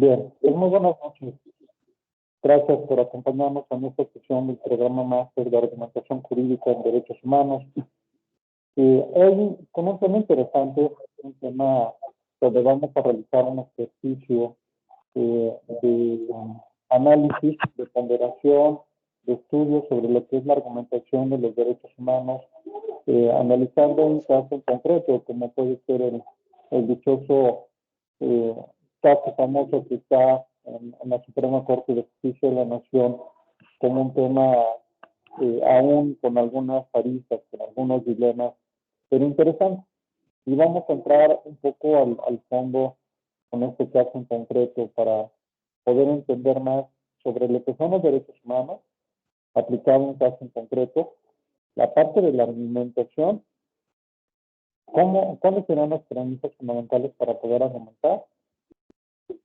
Bien, pues muy buenas noches. Gracias por acompañarnos en esta sesión del programa Máster de Argumentación Jurídica en Derechos Humanos. Hoy, con un tema interesante, un tema donde vamos a realizar un ejercicio de análisis, de ponderación, de estudio sobre lo que es la argumentación de los derechos humanos, analizando un caso en concreto, como puede ser el dichoso caso famoso que está en la Suprema Corte de Justicia de la Nación, como un tema aún con algunas aristas, con algunos dilemas, pero interesante. Y vamos a entrar un poco al fondo con este caso en concreto para poder entender más sobre lo que son los derechos humanos, aplicado a un caso en concreto, la parte de la argumentación, cuáles serán las premisas fundamentales para poder argumentar,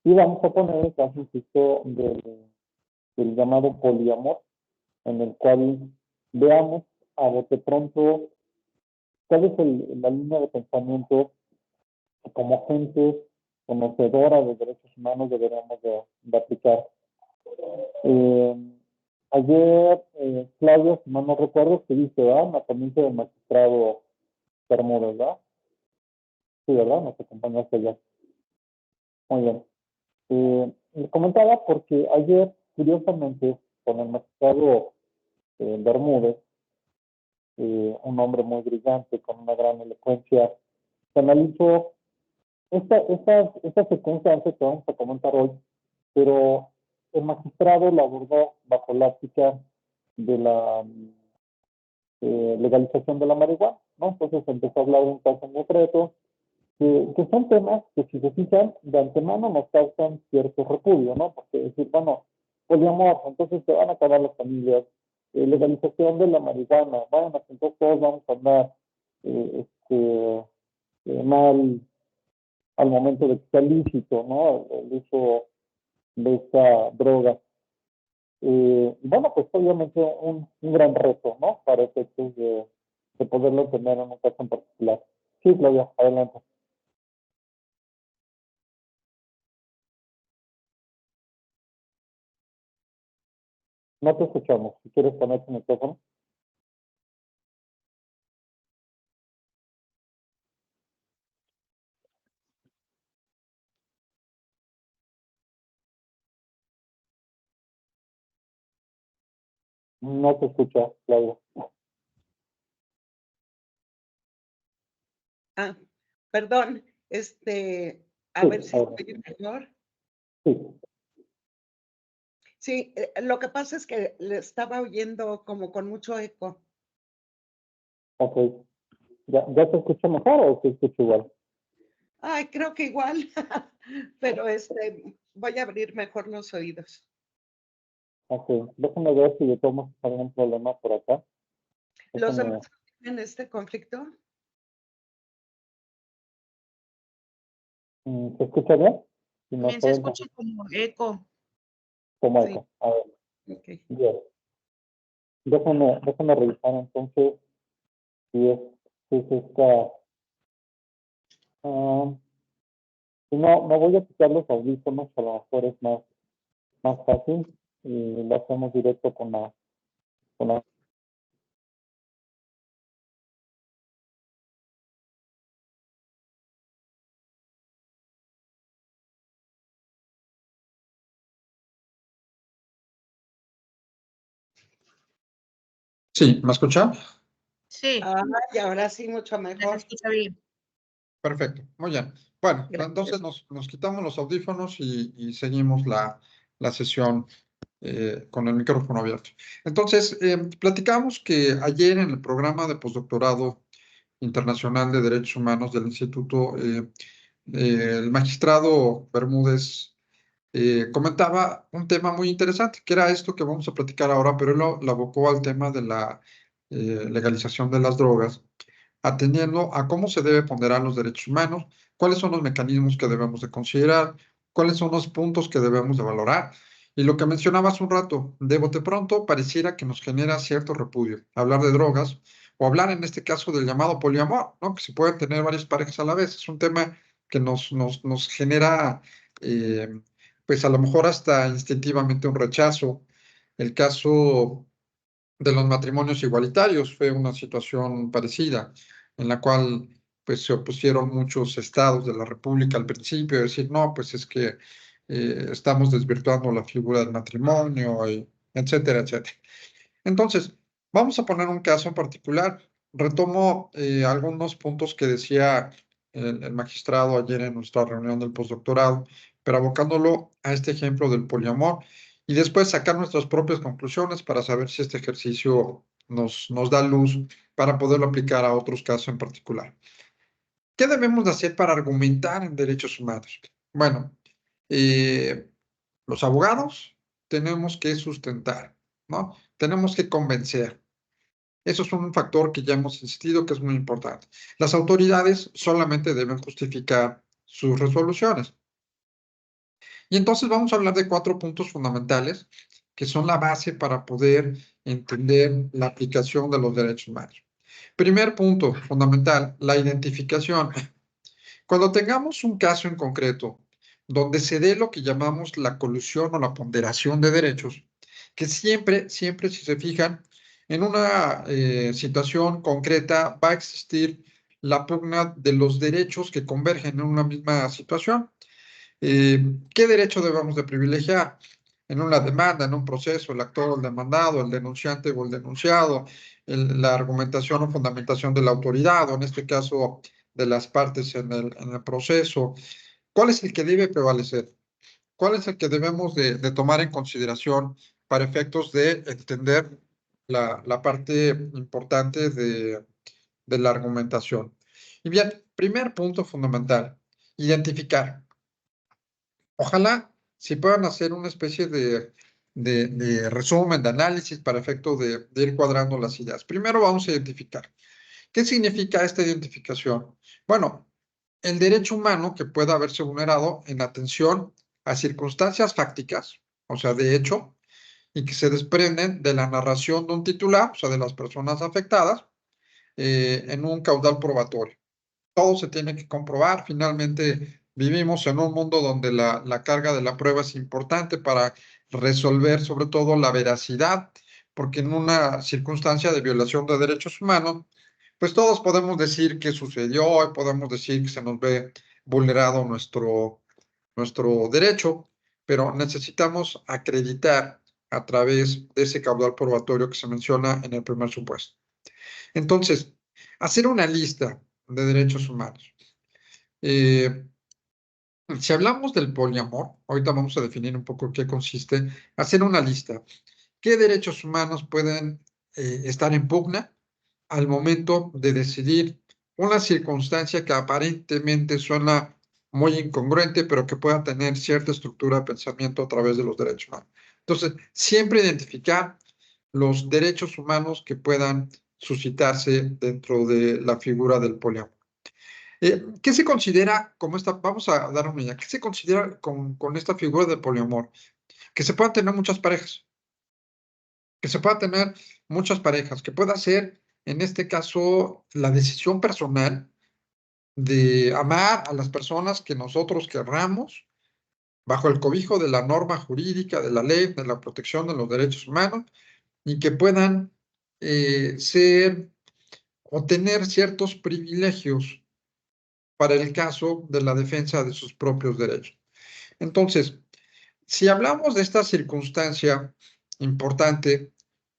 y vamos a poner el caso, insisto, del llamado poliamor, en el cual veamos a bote pronto cuál es la línea de pensamiento que como gente conocedora de derechos humanos deberíamos de aplicar. Ayer, Claudia, si mal no recuerdo, que dice, ¿verdad? La ponencia del magistrado Bermúdez, ¿verdad? Sí, ¿verdad? Nos acompañaste ayer. Muy bien. Le comentaba porque ayer, curiosamente, con el magistrado Bermúdez, un hombre muy brillante, con una gran elocuencia, se analizó esta circunstancia que vamos a comentar hoy, pero el magistrado la abordó bajo la óptica de la legalización de la marihuana, ¿no? Entonces empezó a hablar de un caso en concreto, que son temas que, si se fijan, de antemano nos causan cierto repudio, ¿no? Porque decir, bueno, poliamor, entonces se van a acabar las familias, legalización de la marihuana, bueno, entonces todos vamos a andar mal al momento de que sea lícito, ¿no? El uso de esta droga. Bueno, pues obviamente un gran reto, ¿no? Para efectos de poderlo tener en un caso en particular. Sí, Claudia, adelante. No te escuchamos. Si quieres poner tu micrófono. No te escucha, Claudia. Ah, perdón, a Sí, ver si estoy mejor. sí. Sí, lo que pasa es que le estaba oyendo como con mucho eco. Ok. ¿Ya te escucha mejor o te escucha igual? Ay, creo que igual, pero voy a abrir mejor los oídos. Ok. Déjame ver si de todos modos hay algún problema por acá. ¿Los Déjame. demás tienen este conflicto? ¿Se escucha bien? Si no También se pueden, escucha como eco. como Sí. eco. A ver. Ok. Bien. Déjame revisar entonces si es esta. Si no voy a quitar los audífonos, a lo mejor es más fácil y lo hacemos directo con la. Sí, ¿me escucha? Sí, Ay, ahora sí, mucho se mejor. escucha bien. Perfecto, muy bien. Bueno, Gracias. entonces nos quitamos los audífonos y seguimos la sesión con el micrófono abierto. Entonces, platicamos que ayer en el programa de postdoctorado internacional de Derechos Humanos del Instituto, el magistrado Bermúdez comentaba un tema muy interesante, que era esto que vamos a platicar ahora, pero él lo abocó al tema de la legalización de las drogas, atendiendo a cómo se debe ponderar los derechos humanos, cuáles son los mecanismos que debemos de considerar, cuáles son los puntos que debemos de valorar. Y lo que mencionaba hace un rato, de bote pronto pareciera que nos genera cierto repudio hablar de drogas o hablar en este caso del llamado poliamor, ¿no? Que se pueden tener varias parejas a la vez. Es un tema que nos genera pues a lo mejor hasta instintivamente un rechazo. El caso de los matrimonios igualitarios fue una situación parecida, en la cual pues se opusieron muchos estados de la República al principio, decir, no, pues es que estamos desvirtuando la figura del matrimonio, etcétera, etcétera. Entonces, vamos a poner un caso en particular. Retomo algunos puntos que decía el magistrado ayer en nuestra reunión del postdoctorado, pero abocándolo a este ejemplo del poliamor y después sacar nuestras propias conclusiones para saber si este ejercicio nos da luz para poderlo aplicar a otros casos en particular. ¿Qué debemos de hacer para argumentar en derechos humanos? Bueno, los abogados tenemos que sustentar, ¿no? Tenemos que convencer. Eso es un factor que ya hemos insistido que es muy importante. Las autoridades solamente deben justificar sus resoluciones. Y entonces vamos a hablar de 4 puntos fundamentales que son la base para poder entender la aplicación de los derechos humanos. Primer punto fundamental, la identificación. Cuando tengamos un caso en concreto donde se dé lo que llamamos la colusión o la ponderación de derechos, que siempre, si se fijan, en una situación concreta va a existir la pugna de los derechos que convergen en una misma situación. ¿Qué derecho debemos de privilegiar? En una demanda, en un proceso, el actor o el demandado, el denunciante o el denunciado, la argumentación o fundamentación de la autoridad, o en este caso de las partes en el proceso. ¿Cuál es el que debe prevalecer? ¿Cuál es el que debemos de tomar en consideración para efectos de entender la parte importante de la argumentación? Y bien, primer punto fundamental, identificar. Ojalá si puedan hacer una especie de resumen, de análisis para efecto de ir cuadrando las ideas. Primero vamos a identificar. ¿Qué significa esta identificación? Bueno, el derecho humano que pueda haberse vulnerado en atención a circunstancias fácticas, o sea, de hecho, y que se desprenden de la narración de un titular, o sea, de las personas afectadas, en un caudal probatorio. Todo se tiene que comprobar. Finalmente, vivimos en un mundo donde la carga de la prueba es importante para resolver sobre todo la veracidad, porque en una circunstancia de violación de derechos humanos, pues todos podemos decir qué sucedió y podemos decir que se nos ve vulnerado nuestro derecho, pero necesitamos acreditar a través de ese caudal probatorio que se menciona en el primer supuesto. Entonces, hacer una lista de derechos humanos. Si hablamos del poliamor, ahorita vamos a definir un poco qué consiste, hacer una lista. ¿Qué derechos humanos pueden estar en pugna al momento de decidir una circunstancia que aparentemente suena muy incongruente, pero que pueda tener cierta estructura de pensamiento a través de los derechos humanos? Entonces, siempre identificar los derechos humanos que puedan suscitarse dentro de la figura del poliamor. ¿Qué se considera como esta? Vamos a dar una idea. ¿Qué se considera con esta figura de poliamor? Que se puedan tener muchas parejas. Que se pueda tener muchas parejas. Que pueda ser, en este caso, la decisión personal de amar a las personas que nosotros querramos, bajo el cobijo de la norma jurídica, de la ley, de la protección de los derechos humanos, y que puedan ser o tener ciertos privilegios para el caso de la defensa de sus propios derechos. Entonces, si hablamos de esta circunstancia importante,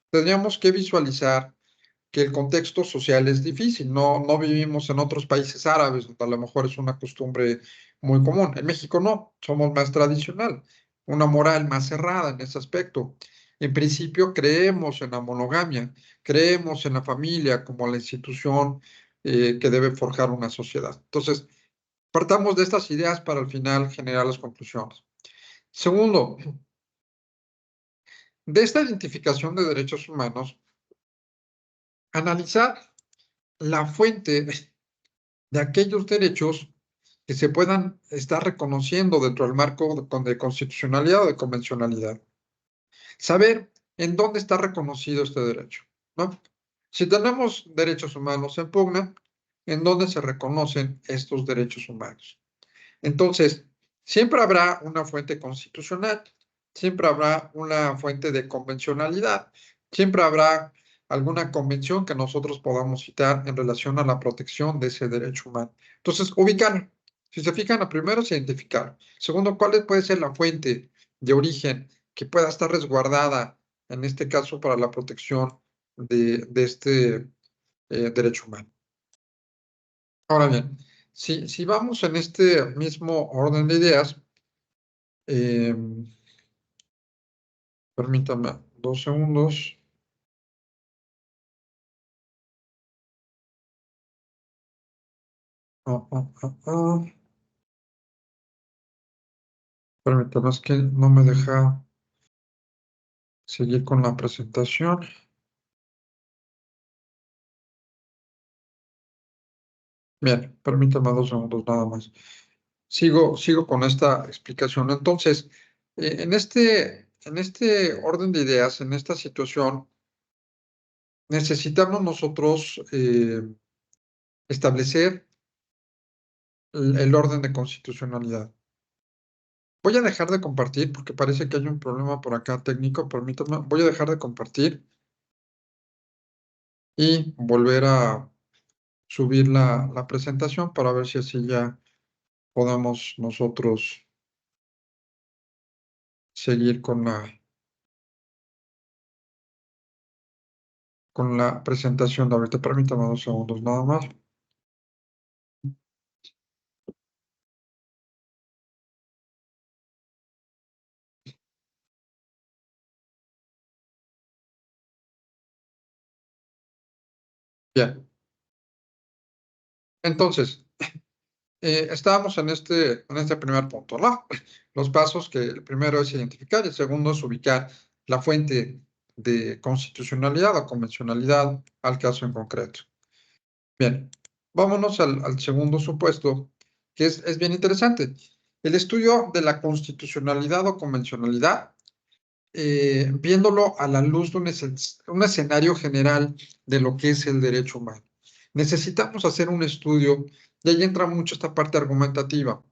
tendríamos que visualizar que el contexto social es difícil. No vivimos en otros países árabes, donde a lo mejor es una costumbre muy común. En México no, somos más tradicional, una moral más cerrada en ese aspecto. En principio creemos en la monogamia, creemos en la familia como la institución que debe forjar una sociedad. Entonces, partamos de estas ideas para al final generar las conclusiones. Segundo, de esta identificación de derechos humanos, analizar la fuente de aquellos derechos que se puedan estar reconociendo dentro del marco de constitucionalidad o de convencionalidad. Saber en dónde está reconocido este derecho, ¿no? Si tenemos derechos humanos en pugna, ¿en dónde se reconocen estos derechos humanos? Entonces, Siempre habrá una fuente constitucional, siempre habrá una fuente de convencionalidad, siempre habrá alguna convención que nosotros podamos citar en relación a la protección de ese derecho humano. Entonces, ubicarlo. Si se fijan, lo primero es identificar. Segundo, ¿cuál puede ser la fuente de origen que pueda estar resguardada, en este caso, para la protección de este derecho humano? Ahora bien, si vamos en este mismo orden de ideas, permítame 2 segundos. Permítame, es que no me deja seguir con la presentación. Bien, permítame 2 segundos nada más. Sigo con esta explicación. Entonces, en este orden de ideas, en esta situación, necesitamos nosotros establecer el orden de constitucionalidad. Voy a dejar de compartir porque parece que hay un problema por acá técnico. Permítame, voy a dejar de compartir y volver a subir la presentación para ver si así ya podamos nosotros seguir con la presentación de ahorita. Permítame 2 segundos nada más. Bien. Entonces, estábamos en este primer punto, ¿no? Los pasos que el primero es identificar y el segundo es ubicar la fuente de constitucionalidad o convencionalidad al caso en concreto. Bien, vámonos al segundo supuesto, que es bien interesante. El estudio de la constitucionalidad o convencionalidad, viéndolo a la luz de un escenario general de lo que es el derecho humano. Necesitamos hacer un estudio, y ahí entra mucho esta parte argumentativa.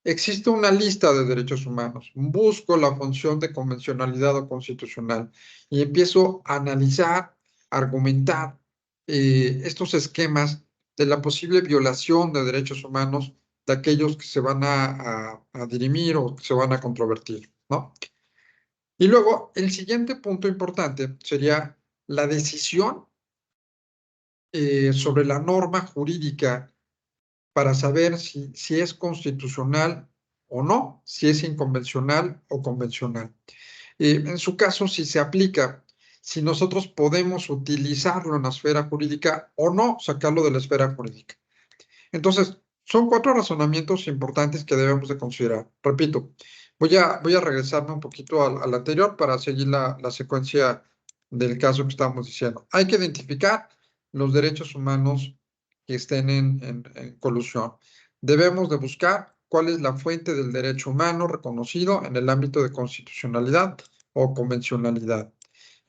Existe una lista de derechos humanos. Busco la función de convencionalidad o constitucional y empiezo a analizar, argumentar estos esquemas de la posible violación de derechos humanos de aquellos que se van a dirimir o que se van a controvertir, ¿no? Y luego, el siguiente punto importante sería la decisión sobre la norma jurídica para saber si es constitucional o no, si es inconvencional o convencional. En su caso, si se aplica, si nosotros podemos utilizarlo en la esfera jurídica o no, sacarlo de la esfera jurídica. Entonces, son 4 razonamientos importantes que debemos de considerar. Repito, voy a regresarme un poquito al anterior para seguir la secuencia del caso que estamos diciendo. Hay que identificar los derechos humanos que estén en colusión. Debemos de buscar cuál es la fuente del derecho humano reconocido en el ámbito de constitucionalidad o convencionalidad.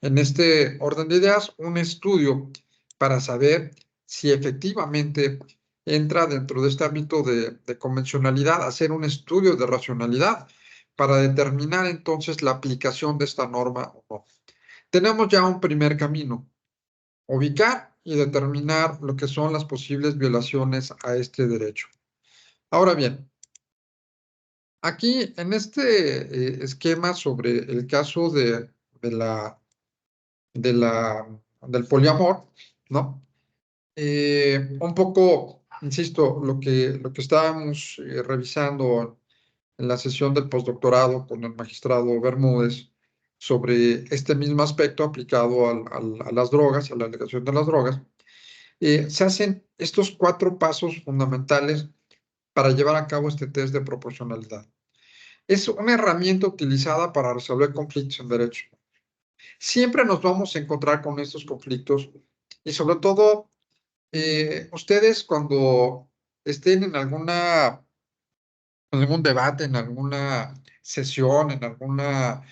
En este orden de ideas, un estudio para saber si efectivamente entra dentro de este ámbito de convencionalidad, hacer un estudio de racionalidad para determinar entonces la aplicación de esta norma o no. Tenemos ya un primer camino, ubicar y determinar lo que son las posibles violaciones a este derecho. Ahora bien, aquí en este esquema sobre el caso del poliamor, ¿no? Un poco, insisto, lo que estábamos revisando en la sesión del postdoctorado con el magistrado Bermúdez sobre este mismo aspecto aplicado a las drogas, a la alegación de las drogas, se hacen estos 4 pasos fundamentales para llevar a cabo este test de proporcionalidad. Es una herramienta utilizada para resolver conflictos en derecho. Siempre nos vamos a encontrar con estos conflictos y sobre todo ustedes cuando estén en algún debate, en alguna sesión, en alguna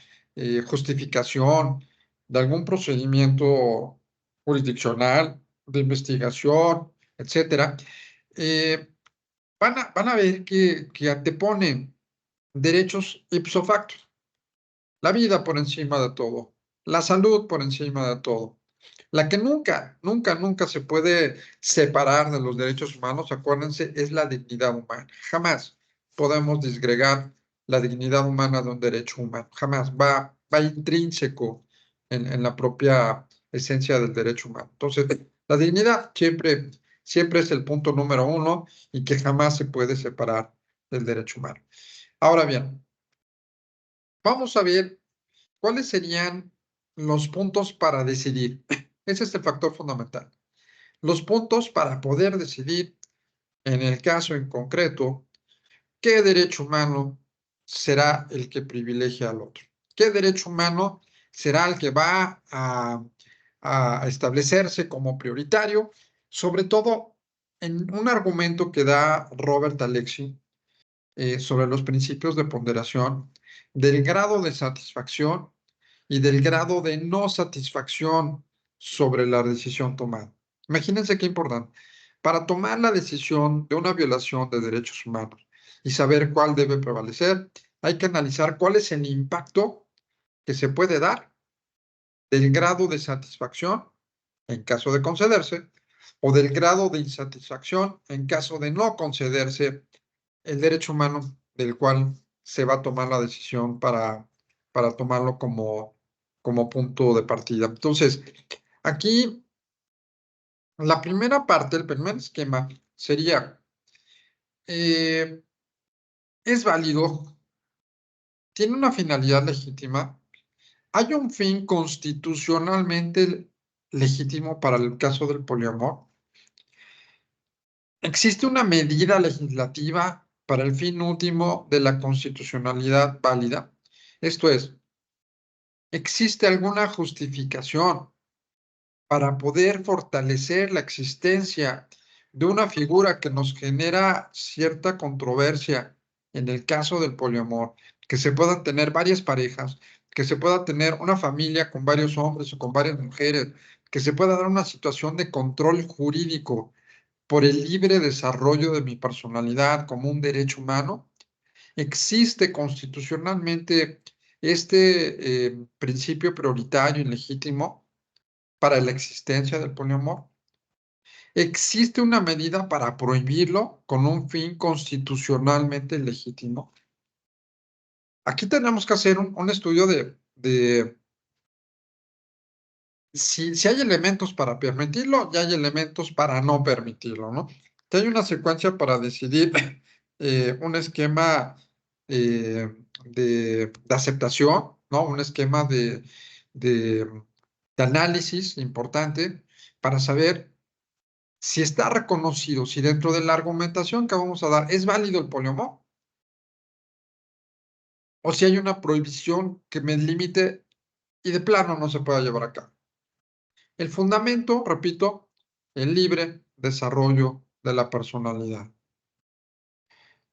justificación de algún procedimiento jurisdiccional, de investigación, etcétera, van a ver que anteponen derechos ipso facto. La vida por encima de todo, la salud por encima de todo. La que nunca, nunca, nunca se puede separar de los derechos humanos, acuérdense, es la dignidad humana. Jamás podemos disgregar la dignidad humana de un derecho humano. Jamás. Va intrínseco en la propia esencia del derecho humano. Entonces, la dignidad siempre es el punto número uno y que jamás se puede separar del derecho humano. Ahora bien, vamos a ver cuáles serían los puntos para decidir. Ese es el factor fundamental. Los puntos para poder decidir, en el caso en concreto, qué derecho humano será el que privilegia al otro. ¿Qué derecho humano será el que va a establecerse como prioritario? Sobre todo en un argumento que da Robert Alexy sobre los principios de ponderación, del grado de satisfacción y del grado de no satisfacción sobre la decisión tomada. Imagínense qué importante. Para tomar la decisión de una violación de derechos humanos y saber cuál debe prevalecer, hay que analizar cuál es el impacto que se puede dar del grado de satisfacción en caso de concederse o del grado de insatisfacción en caso de no concederse el derecho humano del cual se va a tomar la decisión para tomarlo como punto de partida. Entonces, aquí la primera parte, el primer esquema sería, es válido, tiene una finalidad legítima, hay un fin constitucionalmente legítimo para el caso del poliamor. ¿Existe una medida legislativa para el fin último de la constitucionalidad válida? Esto es, ¿existe alguna justificación para poder fortalecer la existencia de una figura que nos genera cierta controversia en el caso del poliamor, que se puedan tener varias parejas, que se pueda tener una familia con varios hombres o con varias mujeres, que se pueda dar una situación de control jurídico por el libre desarrollo de mi personalidad como un derecho humano? ¿Existe constitucionalmente este principio prioritario y legítimo para la existencia del poliamor? ¿Existe una medida para prohibirlo con un fin constitucionalmente legítimo? Aquí tenemos que hacer un estudio de si hay elementos para permitirlo y hay elementos para no permitirlo, ¿no? Que hay una secuencia para decidir un esquema de aceptación, ¿no? Un esquema de análisis importante para saber si está reconocido, si dentro de la argumentación que vamos a dar es válido el poliamor, o si hay una prohibición que me limite y de plano no se pueda llevar a cabo. El fundamento, repito, el libre desarrollo de la personalidad.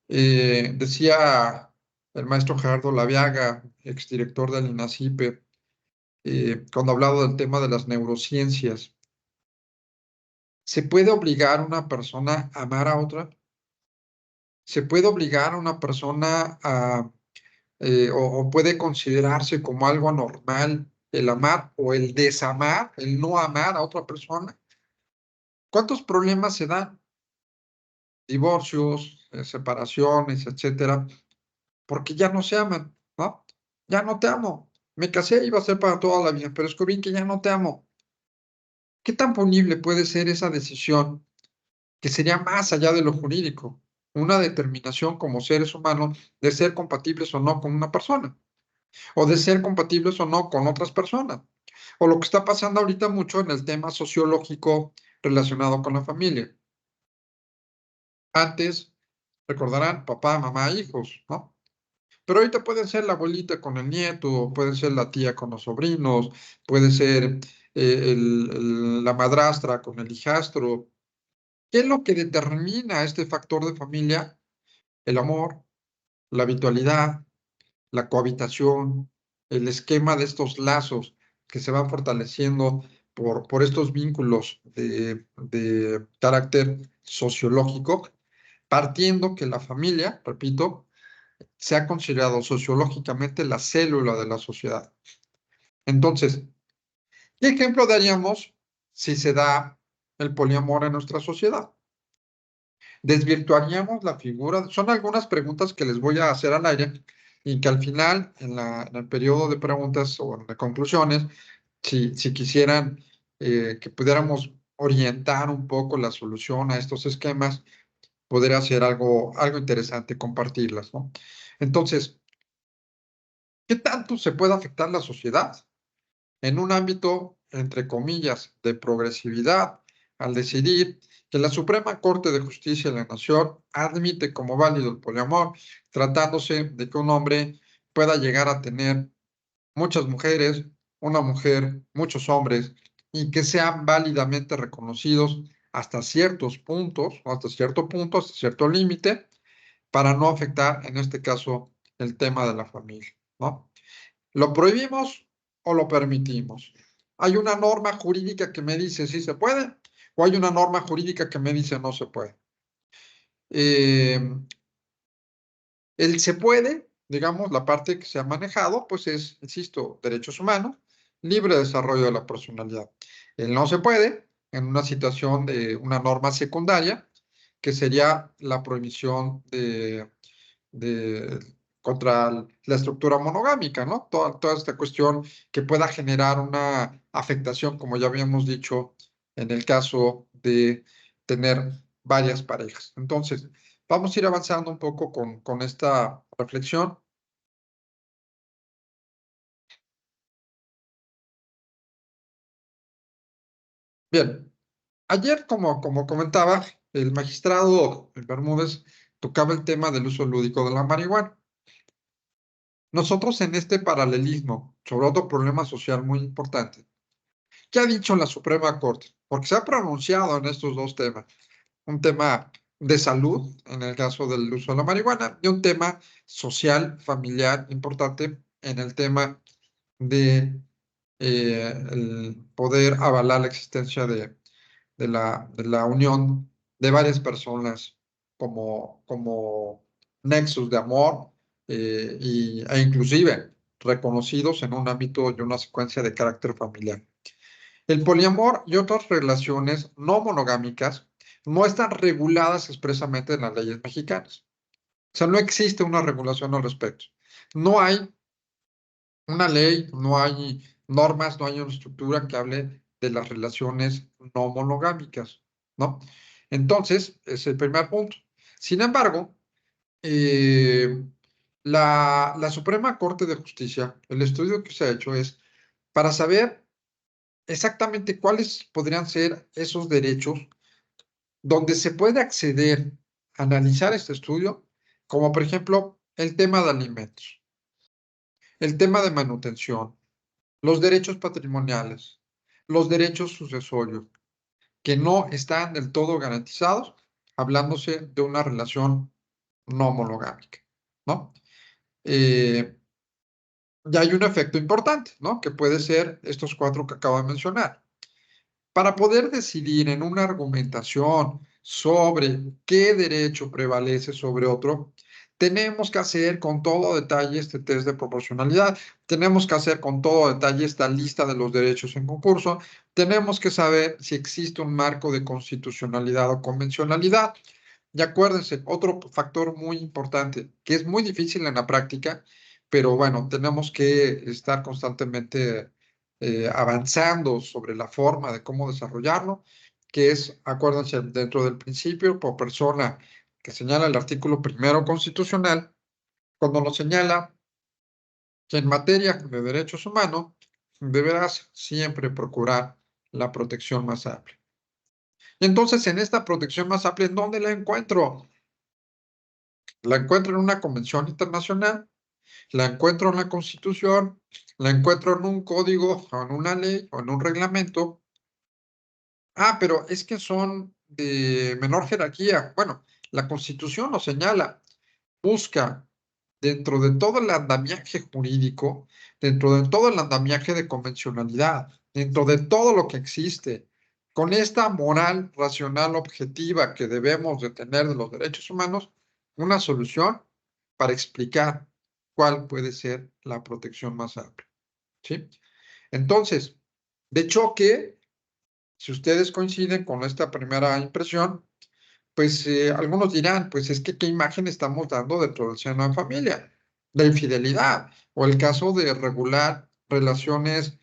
Decía el maestro Gerardo Laviaga, exdirector del INACIPE, cuando hablaba del tema de las neurociencias, ¿se puede obligar a una persona a amar a otra? ¿Se puede obligar a una persona a, o puede considerarse como algo normal el amar o el desamar, el no amar a otra persona? ¿Cuántos problemas se dan? Divorcios, separaciones, etcétera, porque ya no se aman, ¿no? Ya no te amo. Me casé, iba a ser para toda la vida, pero descubrí que ya no te amo. ¿Qué tan punible puede ser esa decisión que sería más allá de lo jurídico? Una determinación como seres humanos de ser compatibles o no con una persona, o de ser compatibles o no con otras personas, o lo que está pasando ahorita mucho en el tema sociológico relacionado con la familia. Antes, recordarán, papá, mamá, hijos, ¿no? Pero ahorita puede ser la abuelita con el nieto, puede ser la tía con los sobrinos, puede ser la madrastra con el hijastro. ¿Qué es lo que determina este factor de familia? El amor, la habitualidad, la cohabitación, el esquema de estos lazos que se van fortaleciendo por estos vínculos de carácter sociológico. partiendo que la familia, repito, se ha considerado sociológicamente la célula de la sociedad. Entonces, ¿qué ejemplo daríamos si se da el poliamor en nuestra sociedad? ¿Desvirtuaríamos la figura? Son algunas preguntas que les voy a hacer al aire y que al final, en el periodo de preguntas o de conclusiones, si quisieran que pudiéramos orientar un poco la solución a estos esquemas, podría ser algo interesante compartirlas, ¿no? Entonces, ¿qué tanto se puede afectar la sociedad en un ámbito, entre comillas, de progresividad, al decidir que la Suprema Corte de Justicia de la Nación admite como válido el poliamor, tratándose de que un hombre pueda llegar a tener muchas mujeres, una mujer, muchos hombres, y que sean válidamente reconocidos hasta ciertos puntos, o hasta cierto punto, hasta cierto límite, para no afectar, en este caso, el tema de la familia, ¿no? ¿Lo prohibimos o lo permitimos? ¿Hay una norma jurídica que me dice si se puede o hay una norma jurídica que me dice no se puede? El se puede, digamos, la parte que se ha manejado, pues es, insisto, derechos humanos, libre desarrollo de la personalidad. El no se puede, en una situación de una norma secundaria, que sería la prohibición de contra la estructura monogámica, ¿no? Toda esta cuestión que pueda generar una afectación, como ya habíamos dicho, en el caso de tener varias parejas. Entonces, vamos a ir avanzando un poco con esta reflexión. Bien, ayer, como comentaba, el magistrado Bermúdez tocaba el tema del uso lúdico de la marihuana. Nosotros en este paralelismo, sobre otro problema social muy importante, ¿qué ha dicho la Suprema Corte? Porque se ha pronunciado en estos dos temas. Un tema de salud, en el caso del uso de la marihuana, y un tema social, familiar, importante, en el tema de el poder avalar la existencia de la unión de varias personas como nexos de amor e inclusive reconocidos en un ámbito y una secuencia de carácter familiar. El poliamor y otras relaciones no monogámicas no están reguladas expresamente en las leyes mexicanas. O sea, no existe una regulación al respecto. No hay una ley, no hay normas, no hay una estructura que hable de las relaciones no monogámicas, ¿no? Entonces, es el primer punto. Sin embargo, eh, la Suprema Corte de Justicia, el estudio que se ha hecho es para saber exactamente cuáles podrían ser esos derechos donde se puede acceder a analizar este estudio, como por ejemplo el tema de alimentos, el tema de manutención, los derechos patrimoniales, los derechos sucesorios, que no están del todo garantizados, hablándose de una relación no monogámica, ¿no? Y hay un efecto importante, ¿no? Que puede ser estos cuatro que acabo de mencionar. Para poder decidir en una argumentación sobre qué derecho prevalece sobre otro, tenemos que hacer con todo detalle este test de proporcionalidad, tenemos que hacer con todo detalle esta lista de los derechos en concurso, tenemos que saber si existe un marco de constitucionalidad o convencionalidad. Y acuérdense, otro factor muy importante, que es muy difícil en la práctica, pero bueno, tenemos que estar constantemente avanzando sobre la forma de cómo desarrollarlo, que es, acuérdense, dentro del principio por persona que señala el artículo primero constitucional, cuando nos señala que en materia de derechos humanos deberás siempre procurar la protección más amplia. Y entonces, en esta protección más amplia, ¿en dónde la encuentro? La encuentro en una convención internacional, la encuentro en la Constitución, la encuentro en un código, o en una ley, o en un reglamento. Ah, pero es que son de menor jerarquía. Bueno, la Constitución lo señala, busca dentro de todo el andamiaje jurídico, dentro de todo el andamiaje de convencionalidad, dentro de todo lo que existe con esta moral racional objetiva que debemos de tener de los derechos humanos, una solución para explicar cuál puede ser la protección más amplia, ¿sí? Entonces, de choque, si ustedes coinciden con esta primera impresión, pues algunos dirán, pues es que qué imagen estamos dando dentro del seno de familia, de infidelidad, o el caso de regular relaciones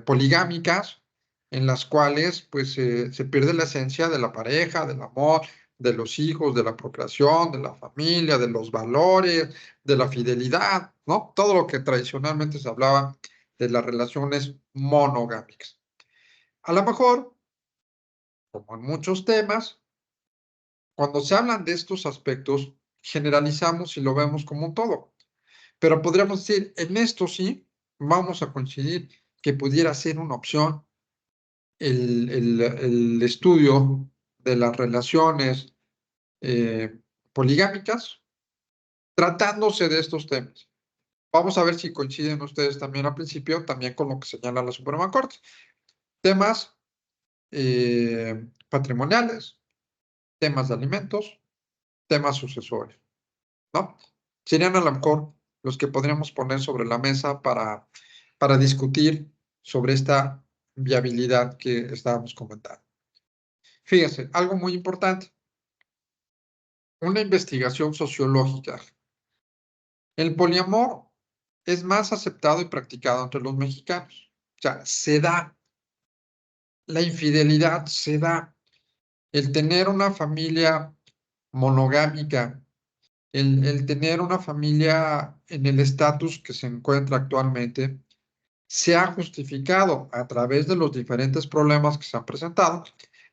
poligámicas en las cuales pues se pierde la esencia de la pareja, del amor, de los hijos, de la procreación, de la familia, de los valores, de la fidelidad, ¿no? Todo lo que tradicionalmente se hablaba de las relaciones monogámicas. A lo mejor, como en muchos temas, cuando se hablan de estos aspectos, generalizamos y lo vemos como un todo. Pero podríamos decir, en esto sí, vamos a coincidir que pudiera ser una opción el estudio de las relaciones poligámicas, tratándose de estos temas. Vamos a ver si coinciden ustedes también al principio, también con lo que señala la Suprema Corte. Temas patrimoniales, temas de alimentos, temas sucesorios, ¿no? Serían a lo mejor los que podríamos poner sobre la mesa para discutir sobre esta viabilidad que estábamos comentando. Fíjense, algo muy importante, una investigación sociológica. El poliamor es más aceptado y practicado entre los mexicanos. O sea, se da. La infidelidad se da. El tener una familia monogámica, el tener una familia en el estatus que se encuentra actualmente, se ha justificado a través de los diferentes problemas que se han presentado,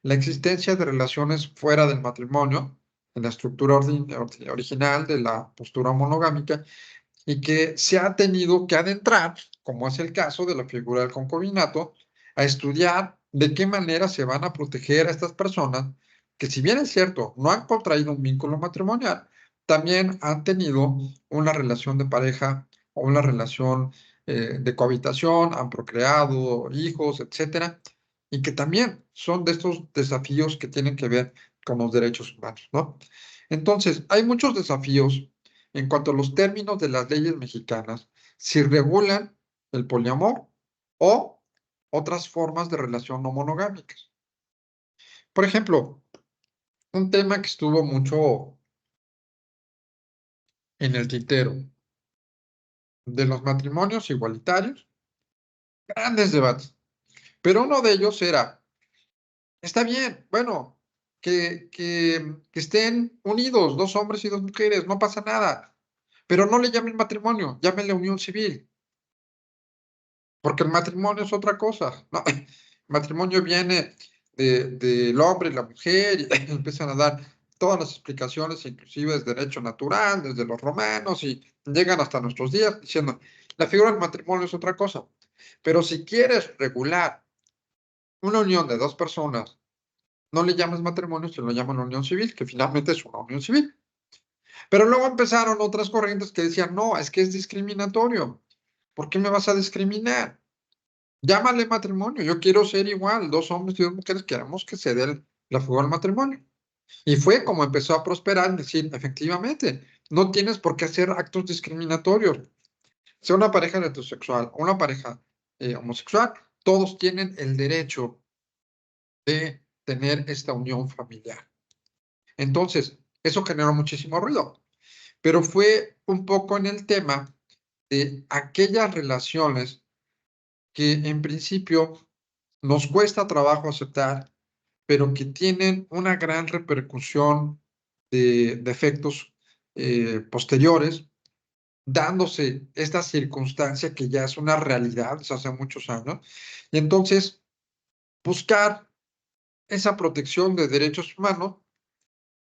la existencia de relaciones fuera del matrimonio, en la estructura original de la postura monogámica, y que se ha tenido que adentrar, como es el caso de la figura del concubinato, a estudiar de qué manera se van a proteger a estas personas que, si bien es cierto, no han contraído un vínculo matrimonial, también han tenido una relación de pareja o una relación de cohabitación, han procreado hijos, etcétera, y que también son de estos desafíos que tienen que ver con los derechos humanos, ¿no? Entonces, hay muchos desafíos en cuanto a los términos de las leyes mexicanas, si regulan el poliamor o otras formas de relación no monogámicas. Por ejemplo, un tema que estuvo mucho en el tintero de los matrimonios igualitarios, grandes debates, pero uno de ellos era, está bien, bueno, que estén unidos, dos hombres y dos mujeres, no pasa nada, pero no le llamen matrimonio, llámenle unión civil. Porque el matrimonio es otra cosa, ¿no? El matrimonio viene del hombre y la mujer, y empiezan a dar todas las explicaciones, inclusive de derecho natural, desde los romanos, y llegan hasta nuestros días diciendo, la figura del matrimonio es otra cosa. Pero si quieres regular una unión de dos personas, no le llames matrimonio, se lo llaman unión civil, que finalmente es una unión civil. Pero luego empezaron otras corrientes que decían, no, es que es discriminatorio. ¿Por qué me vas a discriminar? Llámale matrimonio, yo quiero ser igual, dos hombres y dos mujeres, queremos que se dé la figura del matrimonio. Y fue como empezó a prosperar, decir, efectivamente, no tienes por qué hacer actos discriminatorios. Sea una pareja heterosexual o una pareja homosexual, todos tienen el derecho de tener esta unión familiar. Entonces, eso generó muchísimo ruido, pero fue un poco en el tema de aquellas relaciones que en principio nos cuesta trabajo aceptar, pero que tienen una gran repercusión de efectos posteriores, dándose esta circunstancia que ya es una realidad desde hace muchos años, y entonces buscar esa protección de derechos humanos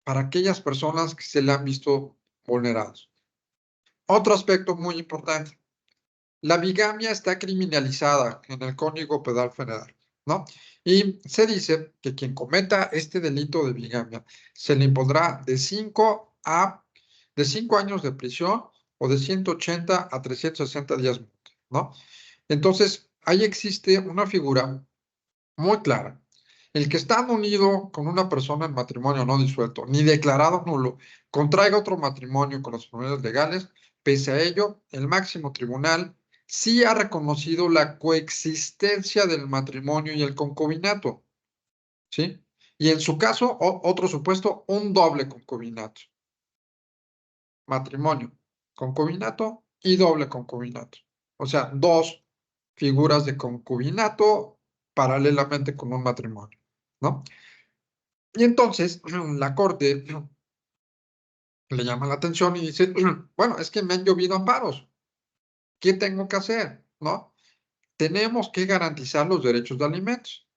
para aquellas personas que se le han visto vulnerados. Otro aspecto muy importante, la bigamia está criminalizada en el Código Penal Federal, ¿no? Y se dice que quien cometa este delito de bigamia se le impondrá de 5 años de prisión o de 180 a 360 días multa, ¿no? Entonces, ahí existe una figura muy clara. El que está unido con una persona en matrimonio no disuelto, ni declarado nulo, contraiga otro matrimonio con las familias legales, pese a ello, el máximo tribunal sí ha reconocido la coexistencia del matrimonio y el concubinato, ¿sí? Y en su caso, otro supuesto, un doble concubinato. Matrimonio, concubinato y doble concubinato. O sea, dos figuras de concubinato paralelamente con un matrimonio, ¿no? Y entonces la corte le llama la atención y dice, bueno, es que me han llovido amparos. ¿Qué tengo que hacer? ¿No? Tenemos que garantizar los derechos de alimentos.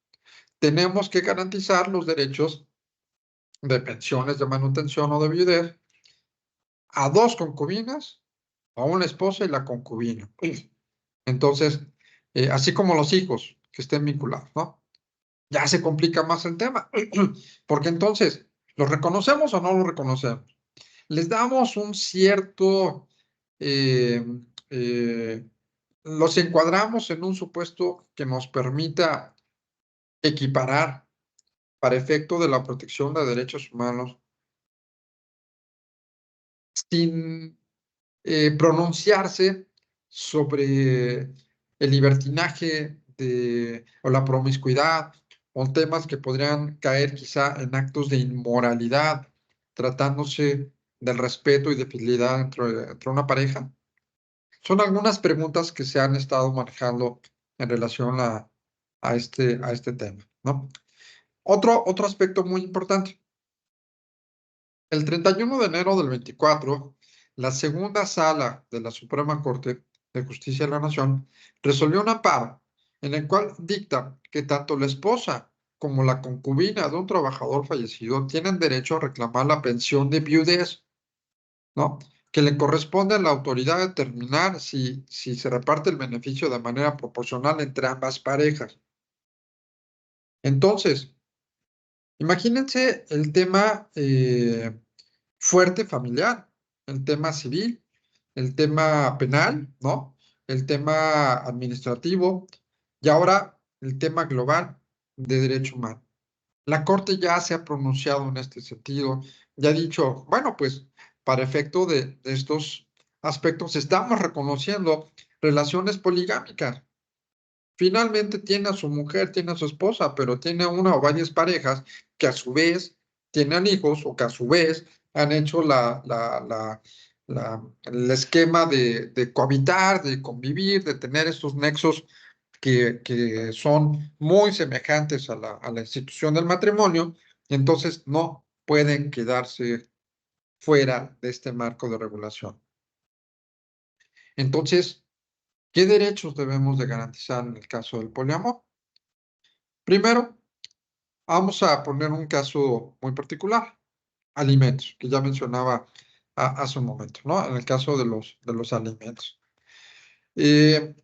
Tenemos que garantizar los derechos de pensiones de manutención o de viudez a dos concubinas, a una esposa y la concubina. Entonces, así como los hijos que estén vinculados, ¿no? Ya se complica más el tema, porque entonces, ¿los reconocemos o no los reconocemos? Les damos un cierto, eh, eh, los encuadramos en un supuesto que nos permita equiparar para efecto de la protección de derechos humanos sin pronunciarse sobre el libertinaje o la promiscuidad o temas que podrían caer quizá en actos de inmoralidad, tratándose del respeto y de fidelidad entre una pareja. Son algunas preguntas que se han estado manejando en relación a este tema, ¿no? Otro aspecto muy importante. El 31 de enero del 24, la segunda sala de la Suprema Corte de Justicia de la Nación resolvió un amparo en el cual dicta que tanto la esposa como la concubina de un trabajador fallecido tienen derecho a reclamar la pensión de viudez, ¿no? Que le corresponde a la autoridad determinar si se reparte el beneficio de manera proporcional entre ambas parejas. Entonces, imagínense el tema fuerte familiar, el tema civil, el tema penal, ¿no? El tema administrativo y ahora el tema global de derecho humano. La Corte ya se ha pronunciado en este sentido, ya ha dicho, bueno, pues para efecto de estos aspectos estamos reconociendo relaciones poligámicas. Finalmente tiene a su mujer, tiene a su esposa, pero tiene una o varias parejas que a su vez tienen hijos o que a su vez han hecho el esquema de cohabitar, de convivir, de tener estos nexos que son muy semejantes a la institución del matrimonio, y entonces no pueden quedarse fuera de este marco de regulación. Entonces, ¿qué derechos debemos de garantizar en el caso del poliamor? Primero, vamos a poner un caso muy particular, alimentos, que ya mencionaba hace un momento, ¿no? En el caso de los alimentos. Eh,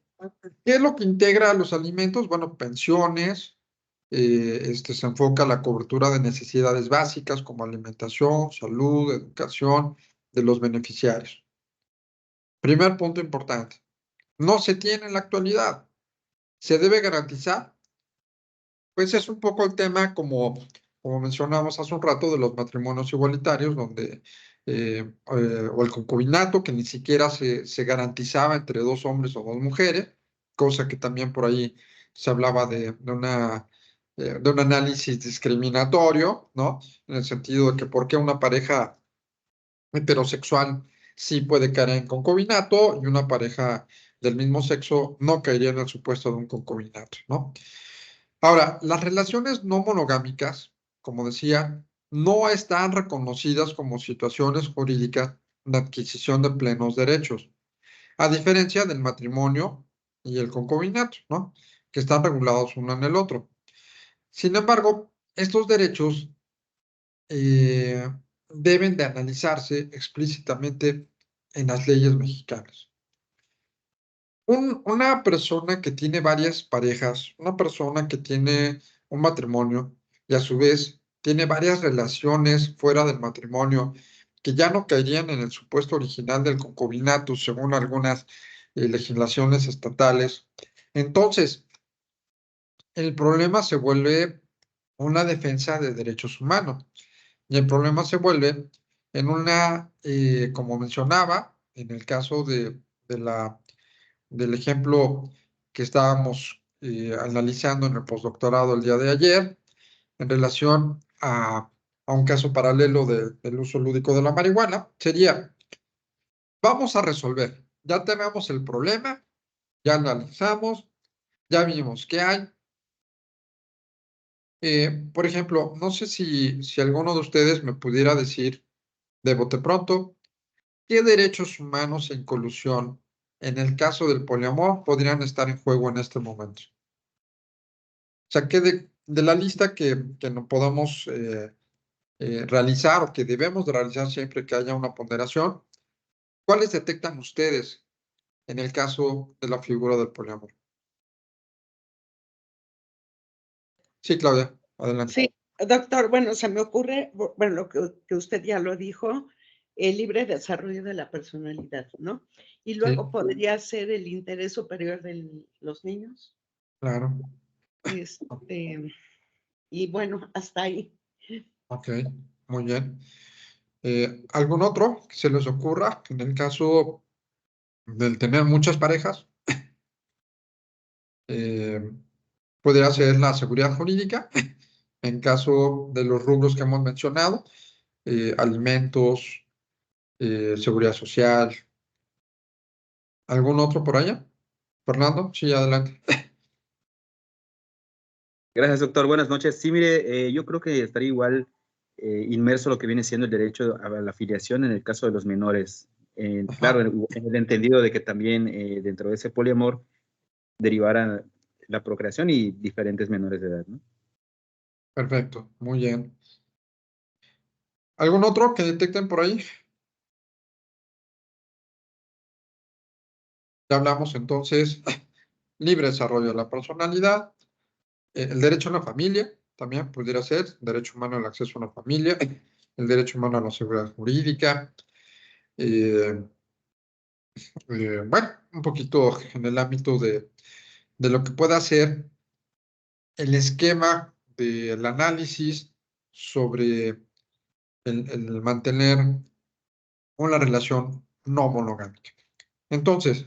¿Qué es lo que integra a los alimentos? Bueno, pensiones, se enfoca la cobertura de necesidades básicas como alimentación, salud, educación de los beneficiarios. Primer punto importante, no se tiene en la actualidad. ¿Se debe garantizar? Pues es un poco el tema como mencionamos hace un rato de los matrimonios igualitarios, donde, o el concubinato, que ni siquiera se garantizaba entre dos hombres o dos mujeres, cosa que también por ahí se hablaba de un análisis discriminatorio, ¿no? En el sentido de que por qué una pareja heterosexual sí puede caer en concubinato y una pareja del mismo sexo no caería en el supuesto de un concubinato, ¿no? Ahora, las relaciones no monogámicas, como decía, no están reconocidas como situaciones jurídicas de adquisición de plenos derechos, a diferencia del matrimonio y el concubinato, ¿no? Que están regulados uno en el otro. Sin embargo, estos derechos eh, deben de analizarse explícitamente en las leyes mexicanas. Una persona que tiene varias parejas, una persona que tiene un matrimonio y a su vez tiene varias relaciones fuera del matrimonio que ya no caerían en el supuesto original del concubinato según algunas legislaciones estatales. Entonces, el problema se vuelve una defensa de derechos humanos. Y el problema se vuelve en una, como mencionaba, en el caso del ejemplo que estábamos analizando en el postdoctorado el día de ayer, en relación a un caso paralelo del uso lúdico de la marihuana, sería, vamos a resolver, ya tenemos el problema, ya analizamos, ya vimos qué hay. Por ejemplo, no sé si alguno de ustedes me pudiera decir de bote pronto, ¿qué derechos humanos en colusión en el caso del poliamor podrían estar en juego en este momento? O sea, ¿qué de la lista que no podamos realizar o que debemos de realizar siempre que haya una ponderación, ¿cuáles detectan ustedes en el caso de la figura del poliamor? Sí, Claudia, adelante. Sí, doctor, bueno, se me ocurre, bueno, lo que usted ya lo dijo, el libre desarrollo de la personalidad, ¿no? Y Sí, luego podría ser el interés superior de los niños. claro. Y bueno, hasta ahí. Ok, muy bien. ¿Algún otro que se les ocurra en el caso del tener muchas parejas? Eh, Podría ser la seguridad jurídica, en caso de los rubros que hemos mencionado, alimentos, seguridad social. ¿Algún otro por allá? Fernando, sí, adelante. Gracias, doctor. Buenas noches. Sí, mire, yo creo que estaría igual inmerso lo que viene siendo el derecho a la filiación en el caso de los menores. Claro, Ajá, en el entendido de que también dentro de ese poliamor derivara la procreación y diferentes menores de edad, ¿no? perfecto, muy bien. ¿Algún otro que detecten por ahí? Ya hablamos entonces, libre desarrollo de la personalidad, el derecho a la familia, también pudiera ser, derecho humano al acceso a una familia, el derecho humano a la seguridad jurídica, eh, bueno, un poquito en el ámbito de lo que pueda ser el esquema del análisis sobre el mantener una relación no monogámica. Entonces,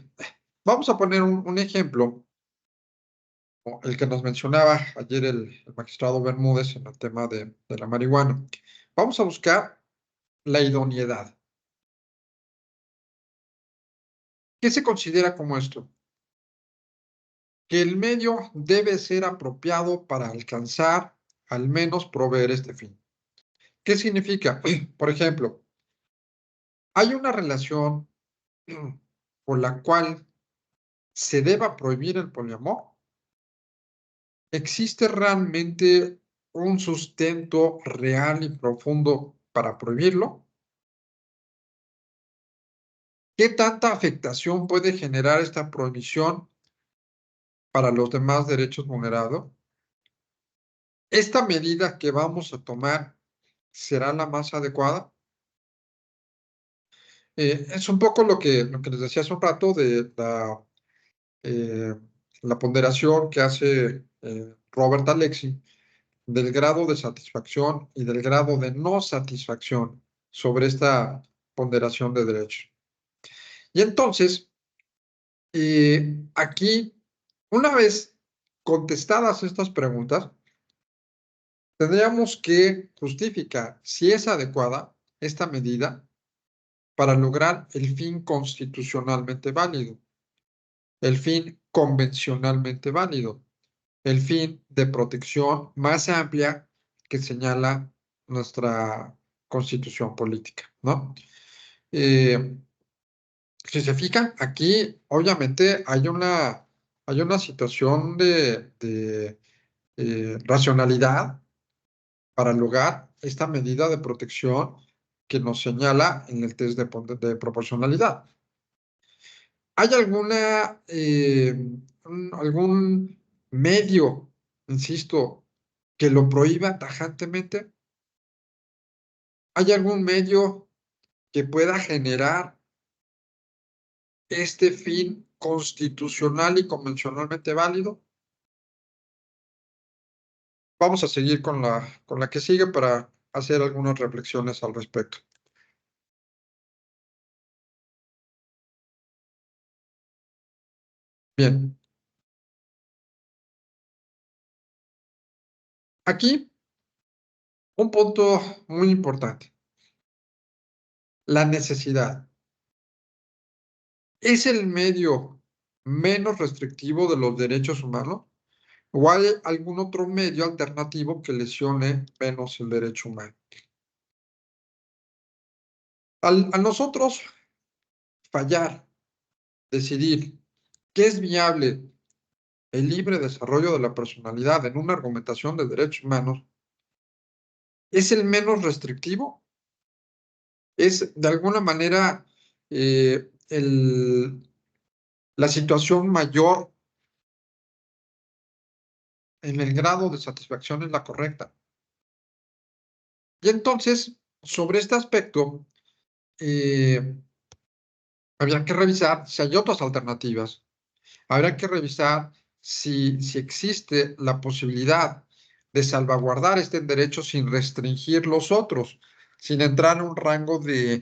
vamos a poner un ejemplo, o el que nos mencionaba ayer el magistrado Bermúdez en el tema de la marihuana. Vamos a buscar la idoneidad. ¿Qué se considera como esto? Que el medio debe ser apropiado para alcanzar, al menos proveer este fin. ¿Qué significa? Por ejemplo, hay una relación por la cual se deba prohibir el poliamor. ¿Existe realmente un sustento real y profundo para prohibirlo? ¿Qué tanta afectación puede generar esta prohibición para los demás derechos vulnerados? ¿Esta medida que vamos a tomar será la más adecuada? Es un poco lo que les decía hace un rato de eh, la ponderación que hace Robert Alexi del grado de satisfacción y del grado de no satisfacción sobre esta ponderación de derechos. Y entonces, aquí, una vez contestadas estas preguntas, tendríamos que justificar si es adecuada esta medida para lograr el fin constitucionalmente válido, el fin convencionalmente válido, el fin de protección más amplia que señala nuestra constitución política, ¿no? Eh, si se fijan, aquí obviamente hay una situación de racionalidad para lograr esta medida de protección que nos señala en el test de proporcionalidad. ¿Hay algún medio, insisto, que lo prohíba tajantemente? ¿Hay algún medio que pueda generar este fin constitucional y convencionalmente válido? Vamos a seguir con la que sigue para hacer algunas reflexiones al respecto. Bien. Aquí, un punto muy importante. La necesidad. ¿Es el medio menos restrictivo de los derechos humanos? ¿O hay algún otro medio alternativo que lesione menos el derecho humano? A nosotros fallar, decidir qué es viable el libre desarrollo de la personalidad en una argumentación de derechos humanos, ¿es el menos restrictivo? ¿Es de alguna manera la situación mayor en el grado de satisfacción es la correcta? Y entonces, sobre este aspecto, habría que revisar si hay otras alternativas. Habrá que revisar si existe la posibilidad de salvaguardar este derecho sin restringir los otros, sin entrar en un rango de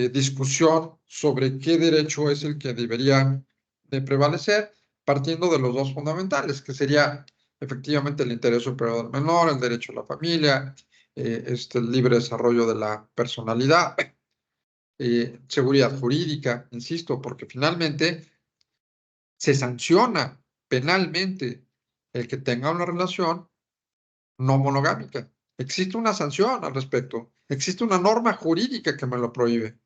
discusión sobre qué derecho es el que debería de prevalecer, partiendo de los dos fundamentales, que sería efectivamente el interés superior del menor, el derecho a la familia, el libre desarrollo de la personalidad, seguridad jurídica, insisto, porque finalmente se sanciona penalmente el que tenga una relación no monogámica. Existe una sanción al respecto. Existe una norma jurídica que me lo prohíbe.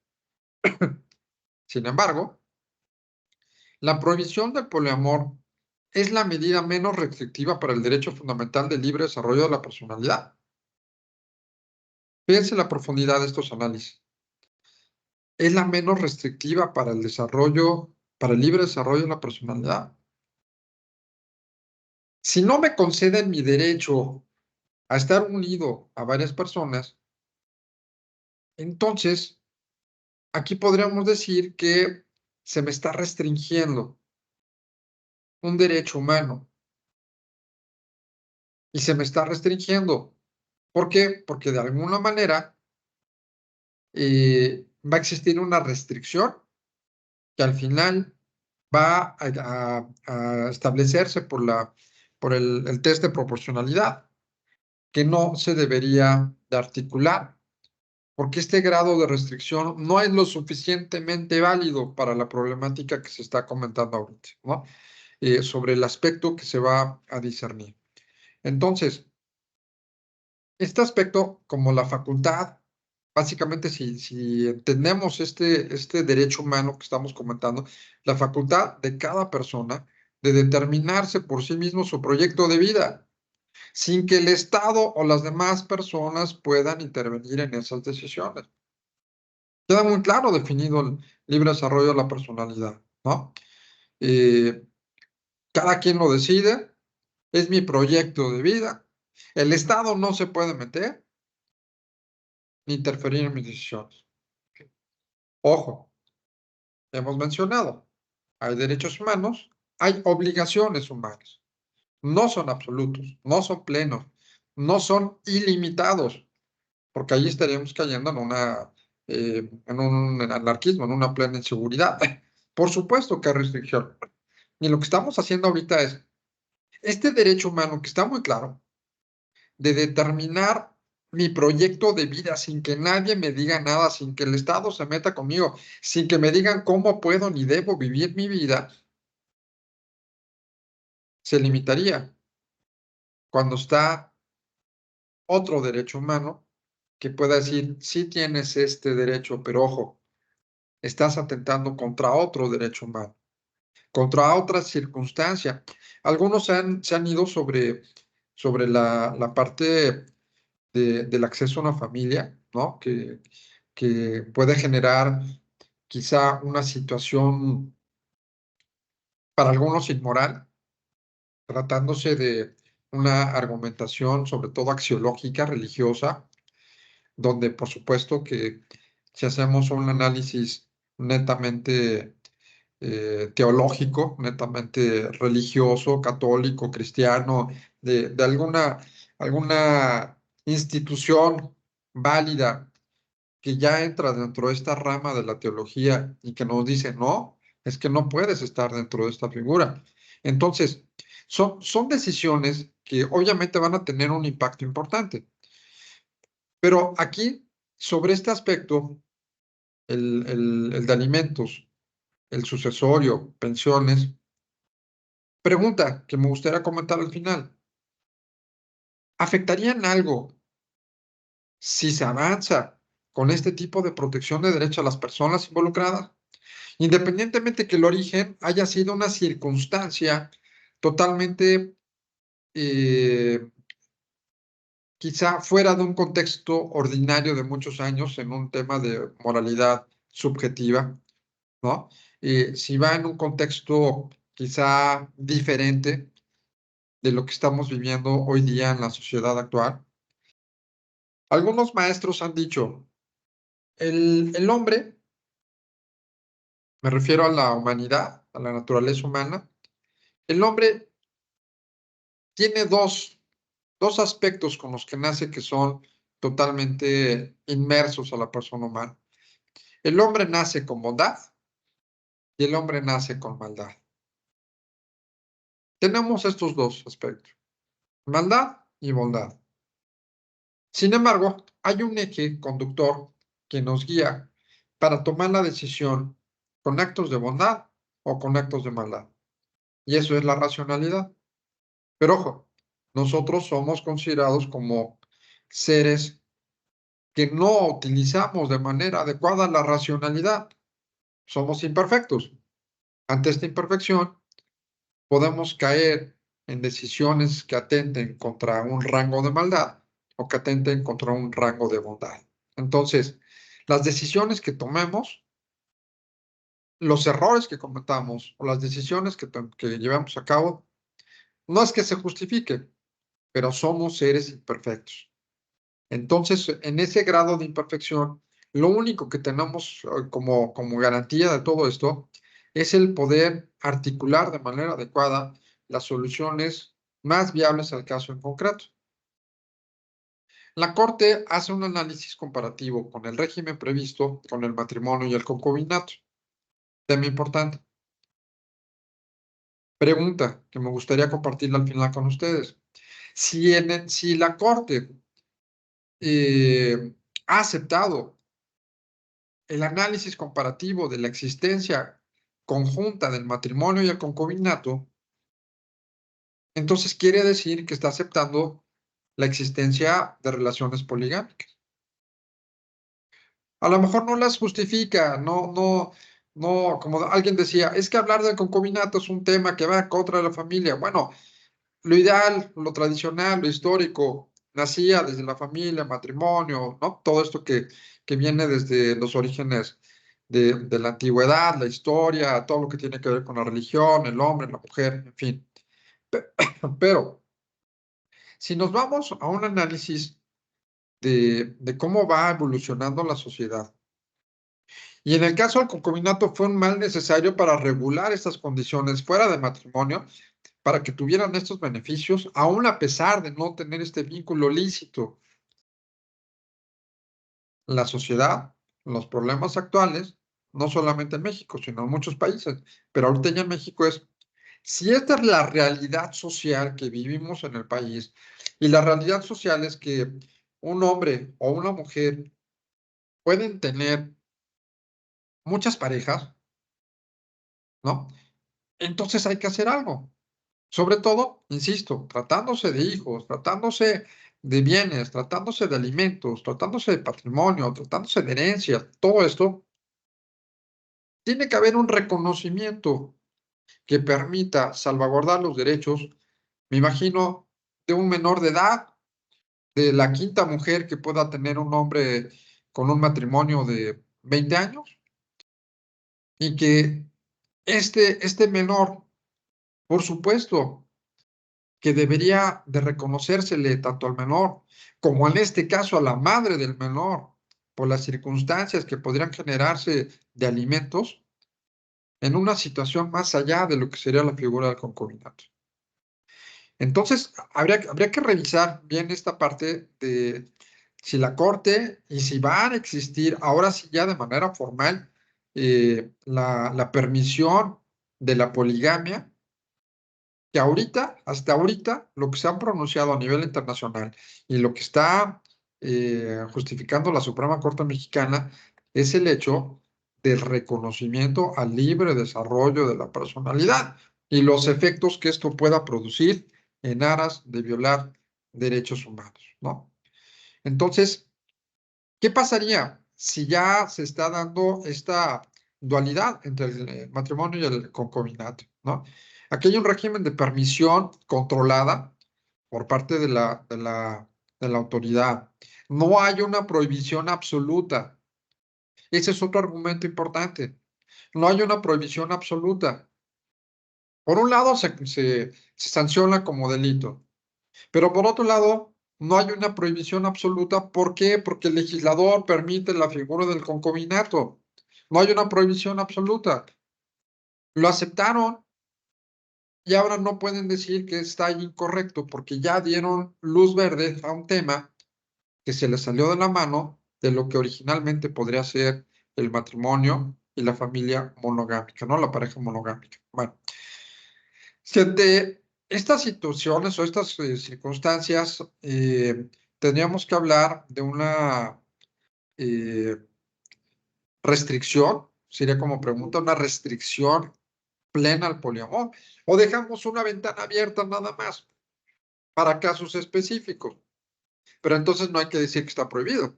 Sin embargo, la prohibición del poliamor es la medida menos restrictiva para el derecho fundamental del libre desarrollo de la personalidad. Fíjense la profundidad de estos análisis. Es la menos restrictiva para el desarrollo, para el libre desarrollo de la personalidad. Si no me conceden mi derecho a estar unido a varias personas, entonces aquí podríamos decir que se me está restringiendo un derecho humano y se me está restringiendo. ¿Por qué? Porque de alguna manera va a existir una restricción que al final va a establecerse por el test de proporcionalidad, que no se debería de articular, porque este grado de restricción no es lo suficientemente válido para la problemática que se está comentando ahorita, ¿no? Sobre el aspecto que se va a discernir. Entonces, este aspecto, como la facultad, básicamente si entendemos este derecho humano que estamos comentando, la facultad de cada persona de determinarse por sí mismo su proyecto de vida, sin que el Estado o las demás personas puedan intervenir en esas decisiones. Queda muy claro definido el libre desarrollo de la personalidad, ¿no? Cada quien lo decide, es mi proyecto de vida. El Estado no se puede meter ni interferir en mis decisiones. Ojo, hemos mencionado, hay derechos humanos, hay obligaciones humanas. No son absolutos, no son plenos, no son ilimitados, porque ahí estaríamos cayendo en un anarquismo, en una plena inseguridad. Por supuesto que hay restricción. Y lo que estamos haciendo ahorita es, este derecho humano que está muy claro, de determinar mi proyecto de vida sin que nadie me diga nada, sin que el Estado se meta conmigo, sin que me digan cómo puedo ni debo vivir mi vida, se limitaría cuando está otro derecho humano que pueda decir, sí tienes este derecho, pero ojo, estás atentando contra otro derecho humano, contra otra circunstancia. Algunos se han ido sobre la parte del acceso a una familia, ¿no? Que puede generar quizá una situación para algunos inmoral, tratándose de una argumentación sobre todo axiológica, religiosa, donde por supuesto que si hacemos un análisis netamente teológico, netamente religioso, católico, cristiano, de alguna alguna institución válida que ya entra dentro de esta rama de la teología y que nos dice, no, es que no puedes estar dentro de esta figura. Entonces, son decisiones que obviamente van a tener un impacto importante. Pero aquí, sobre este aspecto, el de alimentos, el sucesorio, pensiones, pregunta que me gustaría comentar al final. ¿Afectaría en algo si se avanza con este tipo de protección de derechos a las personas involucradas? Independientemente que el origen haya sido una circunstancia totalmente, quizá fuera de un contexto ordinario de muchos años en un tema de moralidad subjetiva, ¿no? Si va en un contexto quizá diferente de lo que estamos viviendo hoy día en la sociedad actual. Algunos maestros han dicho, el hombre, me refiero a la humanidad, a la naturaleza humana, el hombre tiene dos aspectos con los que nace que son totalmente inmersos a la persona humana. El hombre nace con bondad y el hombre nace con maldad. Tenemos estos dos aspectos, maldad y bondad. Sin embargo, hay un eje conductor que nos guía para tomar la decisión con actos de bondad o con actos de maldad. Y eso es la racionalidad. Pero ojo, nosotros somos considerados como seres que no utilizamos de manera adecuada la racionalidad. Somos imperfectos. Ante esta imperfección, podemos caer en decisiones que atenten contra un rango de maldad o que atenten contra un rango de bondad. Entonces, las decisiones que tomemos, los errores que cometamos o las decisiones que llevamos a cabo, no es que se justifiquen, pero somos seres imperfectos. Entonces, en ese grado de imperfección, lo único que tenemos como garantía de todo esto es el poder articular de manera adecuada las soluciones más viables al caso en concreto. La Corte hace un análisis comparativo con el régimen previsto con el matrimonio y el concubinato. Tema importante. Pregunta que me gustaría compartirla al final con ustedes. Si la Corte ha aceptado el análisis comparativo de la existencia conjunta del matrimonio y el concubinato, entonces quiere decir que está aceptando la existencia de relaciones poligámicas. A lo mejor no las justifica, no, como alguien decía, es que hablar del concubinato es un tema que va contra la familia. Bueno, lo ideal, lo tradicional, lo histórico, nacía desde la familia, matrimonio, ¿no? Todo esto que viene desde los orígenes de la antigüedad, la historia, todo lo que tiene que ver con la religión, el hombre, la mujer, en fin. Pero, si nos vamos a un análisis de cómo va evolucionando la sociedad, y en el caso del concubinato fue un mal necesario para regular estas condiciones fuera de matrimonio, para que tuvieran estos beneficios, aún a pesar de no tener este vínculo lícito. La sociedad, los problemas actuales, no solamente en México, sino en muchos países, pero ahorita ya en México es, si esta es la realidad social que vivimos en el país, y la realidad social es que un hombre o una mujer pueden tener muchas parejas, ¿no? Entonces hay que hacer algo. Sobre todo, insisto, tratándose de hijos, tratándose de bienes, tratándose de alimentos, tratándose de patrimonio, tratándose de herencias, todo esto, tiene que haber un reconocimiento que permita salvaguardar los derechos, me imagino, de un menor de edad, de la quinta mujer que pueda tener un hombre con un matrimonio de 20 años, y que este menor, por supuesto, que debería de reconocérsele tanto al menor como en este caso a la madre del menor, por las circunstancias que podrían generarse de alimentos, en una situación más allá de lo que sería la figura del concubinato. Entonces, habría que revisar bien esta parte de si la Corte y si van a existir, ahora sí ya de manera formal, la permisión de la poligamia, que ahorita, hasta ahorita, lo que se han pronunciado a nivel internacional y lo que está justificando la Suprema Corte Mexicana es el hecho del reconocimiento al libre desarrollo de la personalidad y los efectos que esto pueda producir en aras de violar derechos humanos, ¿no? Entonces, ¿qué pasaría si ya se está dando esta dualidad entre el matrimonio y el concubinato, ¿no? Aquí hay un régimen de permisión controlada por parte de la autoridad. No hay una prohibición absoluta. Ese es otro argumento importante. No hay una prohibición absoluta. Por un lado, se sanciona como delito, pero por otro lado, no hay una prohibición absoluta. ¿Por qué? Porque el legislador permite la figura del concubinato. No hay una prohibición absoluta. Lo aceptaron y ahora no pueden decir que está incorrecto porque ya dieron luz verde a un tema que se les salió de la mano de lo que originalmente podría ser el matrimonio y la familia monogámica, ¿no? La pareja monogámica. Bueno, si ante estas situaciones o estas circunstancias tendríamos que hablar de una eh, restricción, sería como pregunta, una restricción plena al poliamor, o dejamos una ventana abierta nada más para casos específicos, pero entonces no hay que decir que está prohibido,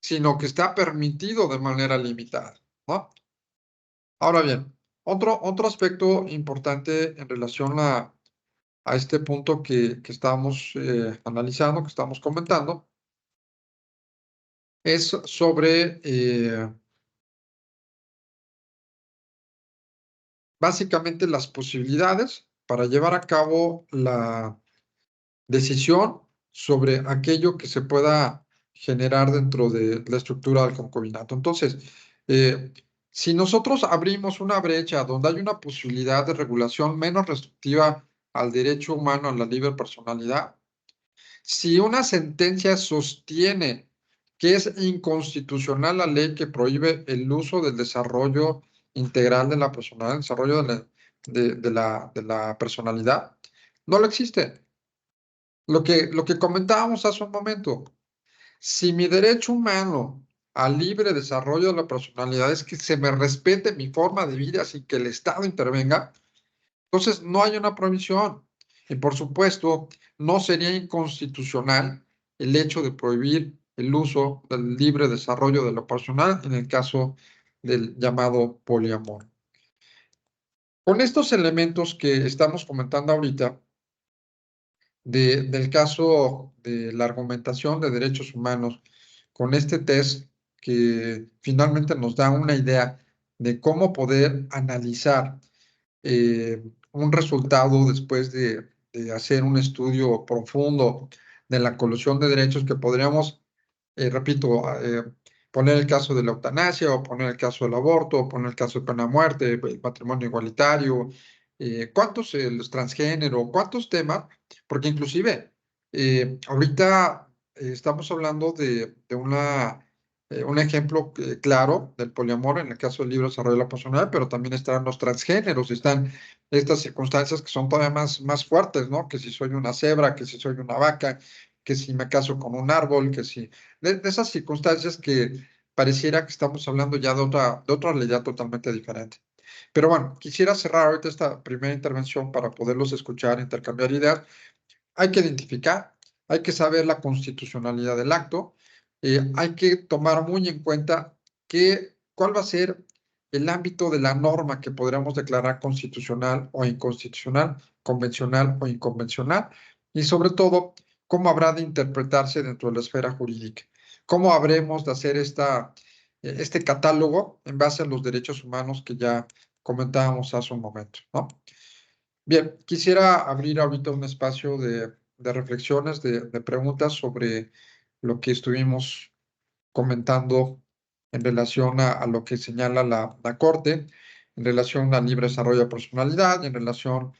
sino que está permitido de manera limitada, ¿no? Ahora bien, otro aspecto importante en relación a este punto que estamos analizando, que estamos comentando, es sobre básicamente las posibilidades para llevar a cabo la decisión sobre aquello que se pueda generar dentro de la estructura del concubinato. Entonces, si nosotros abrimos una brecha donde hay una posibilidad de regulación menos restrictiva al derecho humano a la libre personalidad, si una sentencia sostiene que es inconstitucional la ley que prohíbe el uso del desarrollo integral de la personalidad, el desarrollo de la personalidad, no lo existe. Lo que comentábamos hace un momento, si mi derecho humano al libre desarrollo de la personalidad es que se me respete mi forma de vida sin que el Estado intervenga, entonces no hay una prohibición. Y por supuesto, no sería inconstitucional el hecho de prohibir el uso del libre desarrollo de lo personal en el caso del llamado poliamor. Con estos elementos que estamos comentando ahorita, del caso de la argumentación de derechos humanos, con este test que finalmente nos da una idea de cómo poder analizar un resultado después de hacer un estudio profundo de la colusión de derechos que podríamos, repito, poner el caso de la eutanasia o poner el caso del aborto o poner el caso de pena de muerte, el matrimonio igualitario, cuántos, los transgénero, cuántos temas, porque inclusive ahorita estamos hablando de un ejemplo claro del poliamor en el caso del libre desarrollo de la personalidad, pero también están los transgéneros, están estas circunstancias que son todavía más fuertes, ¿no? Que si soy una cebra, que si soy una vaca, que si me caso con un árbol, que si... De esas circunstancias que pareciera que estamos hablando ya de otra realidad totalmente diferente. Pero bueno, quisiera cerrar ahorita esta primera intervención para poderlos escuchar, intercambiar ideas. Hay que identificar, hay que saber la constitucionalidad del acto, hay que tomar muy en cuenta cuál va a ser el ámbito de la norma que podríamos declarar constitucional o inconstitucional, convencional o inconvencional, y sobre todo, cómo habrá de interpretarse dentro de la esfera jurídica. Cómo habremos de hacer este catálogo en base a los derechos humanos que ya comentábamos hace un momento, ¿no? Bien, quisiera abrir ahorita un espacio de reflexiones, de preguntas sobre lo que estuvimos comentando en relación a lo que señala la Corte, en relación al libre desarrollo de personalidad, en relación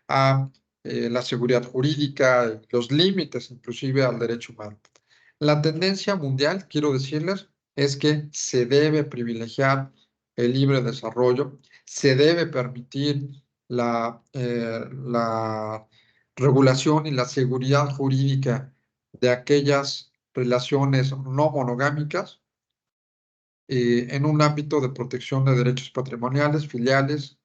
a la seguridad jurídica, los límites inclusive al derecho humano. La tendencia mundial, quiero decirles, es que se debe privilegiar el libre desarrollo, se debe permitir la regulación y la seguridad jurídica de aquellas relaciones no monogámicas en un ámbito de protección de derechos patrimoniales, filiales,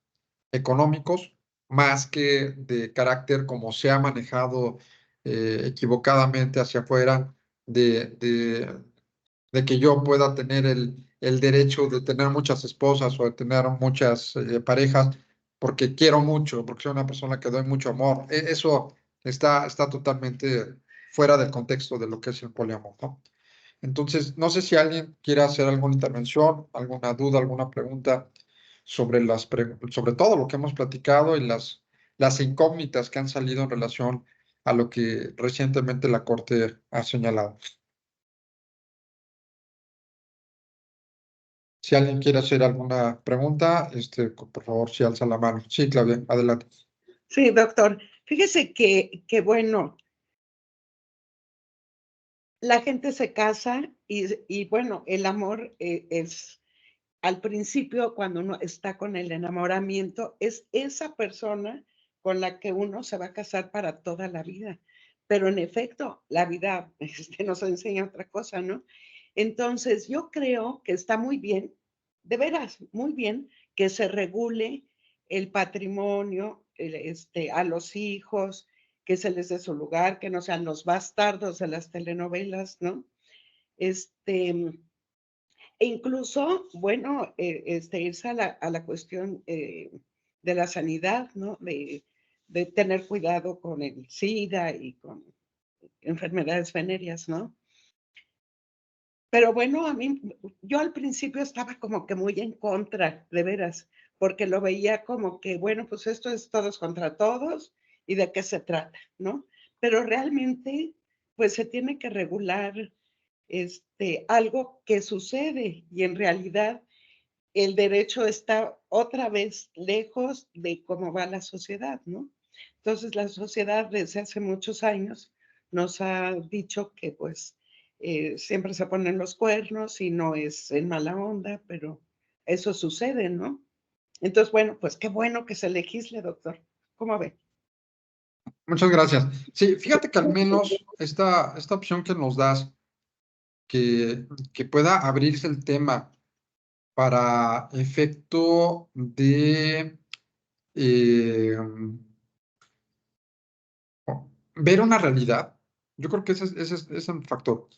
económicos, más que de carácter como se ha manejado equivocadamente hacia afuera de que yo pueda tener el derecho de tener muchas esposas o de tener muchas parejas porque quiero mucho, porque soy una persona que doy mucho amor. Eso está totalmente fuera del contexto de lo que es el poliamor, ¿no? Entonces, no sé si alguien quiere hacer alguna intervención, alguna duda, alguna pregunta sobre sobre todo lo que hemos platicado y las incógnitas que han salido en relación a lo que recientemente la Corte ha señalado. Si alguien quiere hacer alguna pregunta, por favor, si alza la mano. Sí, Claudia, adelante. Sí, doctor. Fíjese que bueno, la gente se casa y bueno, el amor es al principio, cuando uno está con el enamoramiento, es esa persona con la que uno se va a casar para toda la vida. Pero en efecto, la vida nos enseña otra cosa, ¿no? Entonces, yo creo que está muy bien, de veras, muy bien, que se regule el patrimonio a los hijos, que se les dé su lugar, que no sean los bastardos de las telenovelas, ¿no? E incluso, bueno, irse a la cuestión de la sanidad, ¿no? De tener cuidado con el SIDA y con enfermedades venéreas, ¿no? Pero bueno, yo al principio estaba como que muy en contra, de veras, porque lo veía como que, bueno, pues esto es todos contra todos y de qué se trata, ¿no? Pero realmente, pues se tiene que regular algo que sucede y en realidad el derecho está otra vez lejos de cómo va la sociedad, ¿no? Entonces, la sociedad desde hace muchos años nos ha dicho que pues siempre se ponen los cuernos y no es en mala onda, pero eso sucede, ¿no? Entonces, bueno, pues qué bueno que se legisle, doctor. ¿Cómo ve? Muchas gracias. Sí, fíjate que al menos esta opción que nos das, que pueda abrirse el tema para efecto de ver una realidad, yo creo que ese es un factor.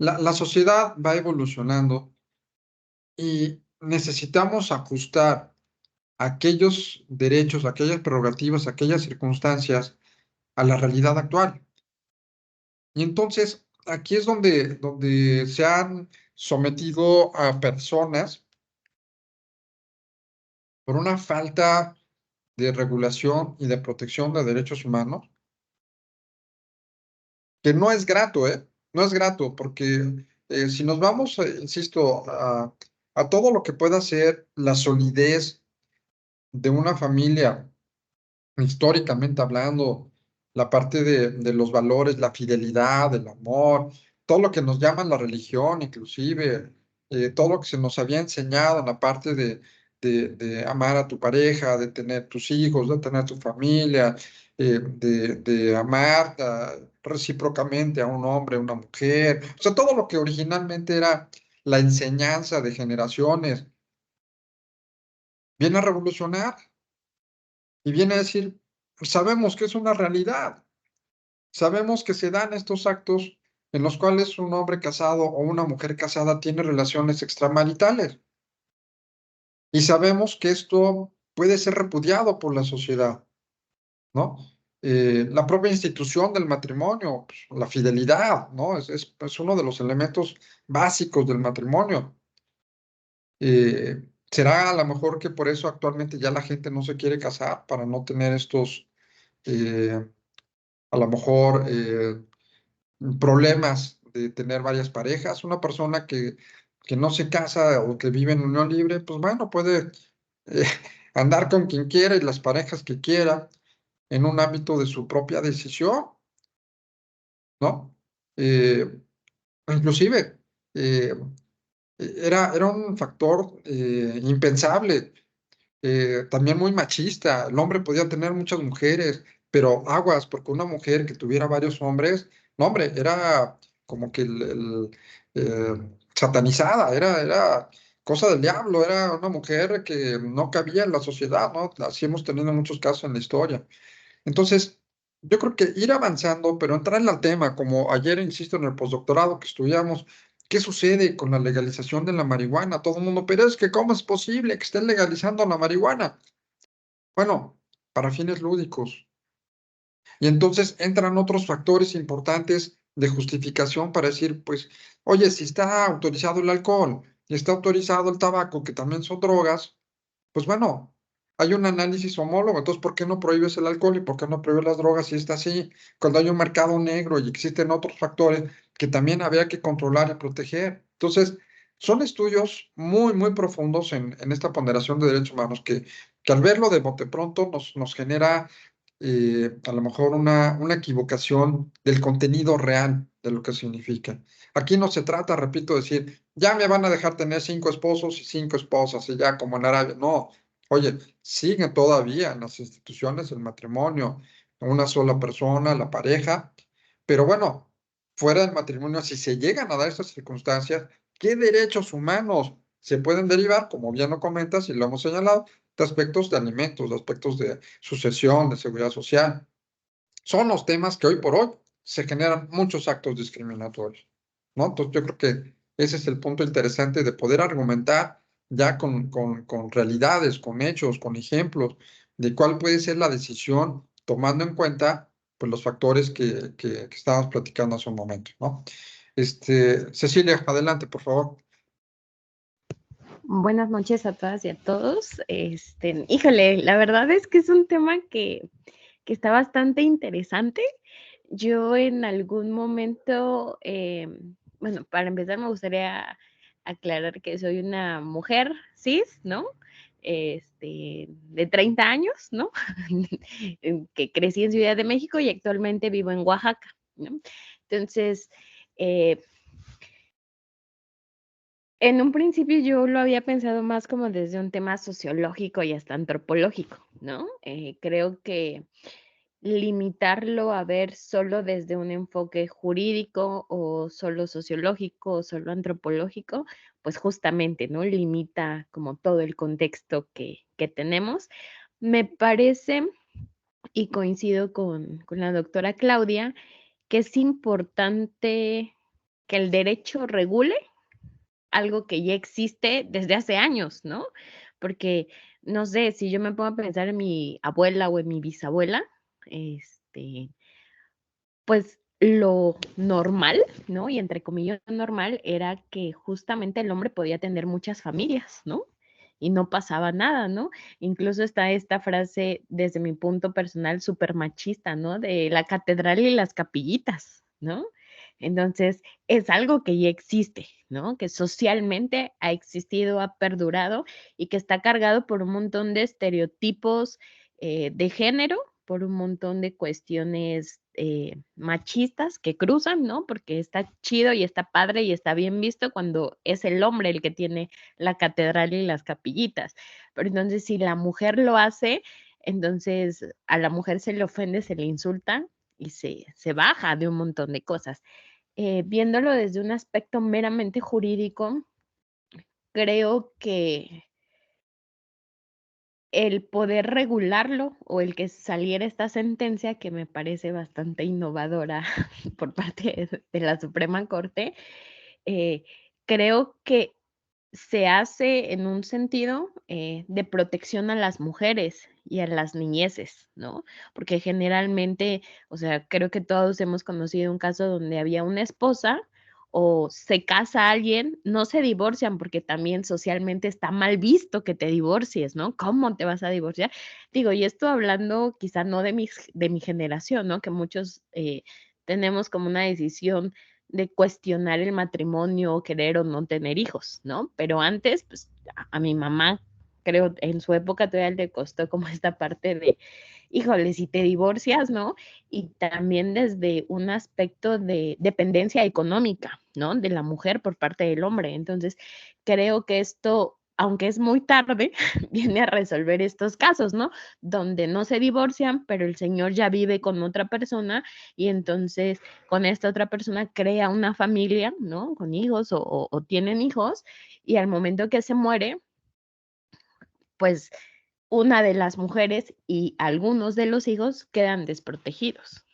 La sociedad va evolucionando y necesitamos ajustar aquellos derechos, aquellas prerrogativas, aquellas circunstancias a la realidad actual. Y entonces, aquí es donde se han sometido a personas por una falta de regulación y de protección de derechos humanos, que no es grato, ¿eh? No es grato, porque si nos vamos, insisto, a todo lo que pueda ser la solidez de una familia, históricamente hablando, la parte de los valores, la fidelidad, el amor, todo lo que nos llama la religión, inclusive, todo lo que se nos había enseñado en la parte de amar a tu pareja, de tener tus hijos, de tener tu familia, de amar recíprocamente a un hombre, a una mujer, o sea, todo lo que originalmente era la enseñanza de generaciones, viene a revolucionar. Y viene a decir, pues sabemos que es una realidad, sabemos que se dan estos actos en los cuales un hombre casado o una mujer casada tiene relaciones extramaritales. Y sabemos que esto puede ser repudiado por la sociedad, ¿no? La propia institución del matrimonio, pues, la fidelidad, ¿no? Es uno de los elementos básicos del matrimonio. Será a lo mejor que por eso actualmente ya la gente no se quiere casar para no tener estos a lo mejor problemas de tener varias parejas. Una persona que no se casa o que vive en unión libre, pues bueno, puede eh, andar con quien quiera y las parejas que quiera. en un ámbito de su propia decisión, ¿no? Inclusive, era un factor impensable, también muy machista. El hombre podía tener muchas mujeres, pero aguas, porque una mujer que tuviera varios hombres, no, hombre, era como que satanizada, era cosa del diablo, era una mujer que no cabía en la sociedad, ¿no? Así hemos tenido muchos casos en la historia. Entonces, yo creo que ir avanzando, pero entrar en el tema, como ayer, insisto, en el postdoctorado que estudiamos, ¿qué sucede con la legalización de la marihuana? Todo el mundo, pero es que ¿cómo es posible que estén legalizando la marihuana? Bueno, para fines lúdicos. Y entonces entran otros factores importantes de justificación para decir, pues, oye, si está autorizado el alcohol y está autorizado el tabaco, que también son drogas, pues bueno, hay un análisis homólogo, entonces, ¿por qué no prohíbes el alcohol y por qué no prohíbes las drogas si está así? Cuando hay un mercado negro y existen otros factores que también habría que controlar y proteger. Entonces, son estudios muy, muy profundos en esta ponderación de derechos humanos que al verlo de bote pronto nos genera a lo mejor una equivocación del contenido real de lo que significa. Aquí no se trata, repito, de decir, ya me van a dejar tener 5 esposos y 5 esposas, y ya como en Arabia. No, oye, sigue todavía en las instituciones el matrimonio, una sola persona, la pareja, pero bueno, fuera del matrimonio, si se llegan a dar estas circunstancias, ¿qué derechos humanos se pueden derivar, como bien lo comentas y lo hemos señalado, de aspectos de alimentos, de aspectos de sucesión, de seguridad social? Son los temas que hoy por hoy se generan muchos actos discriminatorios, ¿no? Entonces yo creo que ese es el punto interesante de poder argumentar ya con realidades, con hechos, con ejemplos de cuál puede ser la decisión tomando en cuenta pues, los factores que estábamos platicando hace un momento, ¿no? Cecilia, adelante, por favor. Buenas noches a todas y a todos. Híjole, la verdad es que es un tema que está bastante interesante. Yo en algún momento, bueno, para empezar me gustaría aclarar que soy una mujer cis, ¿no? De 30 años, ¿no? Que crecí en Ciudad de México y actualmente vivo en Oaxaca, ¿no? Entonces, en un principio yo lo había pensado más como desde un tema sociológico y hasta antropológico, ¿no? Creo que limitarlo a ver solo desde un enfoque jurídico o solo sociológico o solo antropológico, pues justamente, ¿no? Limita como todo el contexto que tenemos. Me parece, y coincido con la doctora Claudia, que es importante que el derecho regule algo que ya existe desde hace años, ¿no? Porque, no sé, si yo me pongo a pensar en mi abuela o en mi bisabuela, pues lo normal, ¿no? Y entre comillas normal era que justamente el hombre podía tener muchas familias, ¿no? Y no pasaba nada, ¿no? Incluso está esta frase, desde mi punto personal, súper machista, ¿no? De la catedral y las capillitas, ¿no? Entonces, es algo que ya existe, ¿no? Que socialmente ha existido, ha perdurado y que está cargado por un montón de estereotipos de género, por un montón de cuestiones machistas que cruzan, ¿no? Porque está chido y está padre y está bien visto cuando es el hombre el que tiene la catedral y las capillitas. Pero entonces, si la mujer lo hace, entonces a la mujer se le ofende, se le insulta y se baja de un montón de cosas. Viéndolo desde un aspecto meramente jurídico, creo que el poder regularlo o el que saliera esta sentencia, que me parece bastante innovadora por parte de la Suprema Corte, creo que se hace en un sentido de protección a las mujeres y a las niñeces, ¿no? Porque generalmente, o sea, creo que todos hemos conocido un caso donde había una esposa o se casa alguien, no se divorcian porque también socialmente está mal visto que te divorcies, ¿no? ¿Cómo te vas a divorciar? Digo, y esto hablando quizá no de mi generación, ¿no? Que muchos tenemos como una decisión de cuestionar el matrimonio, querer o no tener hijos, ¿no? Pero antes, pues a mi mamá, creo, en su época todavía le costó como esta parte de híjole, si te divorcias, ¿no? Y también desde un aspecto de dependencia económica, ¿no? De la mujer por parte del hombre. Entonces, creo que esto, aunque es muy tarde, viene a resolver estos casos, ¿no? Donde no se divorcian, pero el señor ya vive con otra persona y entonces con esta otra persona crea una familia, ¿no? Con hijos o tienen hijos y al momento que se muere, pues una de las mujeres y algunos de los hijos quedan desprotegidos,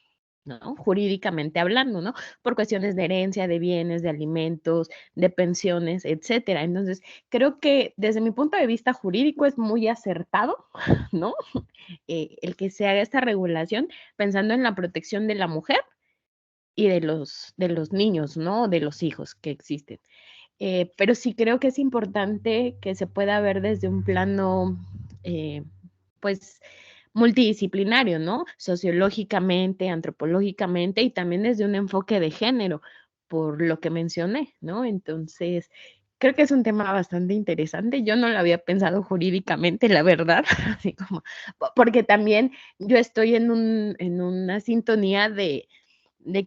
¿no? Jurídicamente hablando, ¿no? Por cuestiones de herencia, de bienes, de alimentos, de pensiones, etcétera. Entonces, creo que desde mi punto de vista jurídico es muy acertado, ¿no? El que se haga esta regulación pensando en la protección de la mujer y de los niños, ¿no? De los hijos que existen. Pero sí creo que es importante que se pueda ver desde un plano, pues, multidisciplinario, ¿no? Sociológicamente, antropológicamente y también desde un enfoque de género, por lo que mencioné, ¿no? Entonces, creo que es un tema bastante interesante. Yo no lo había pensado jurídicamente, la verdad, así como, porque también yo estoy en una sintonía de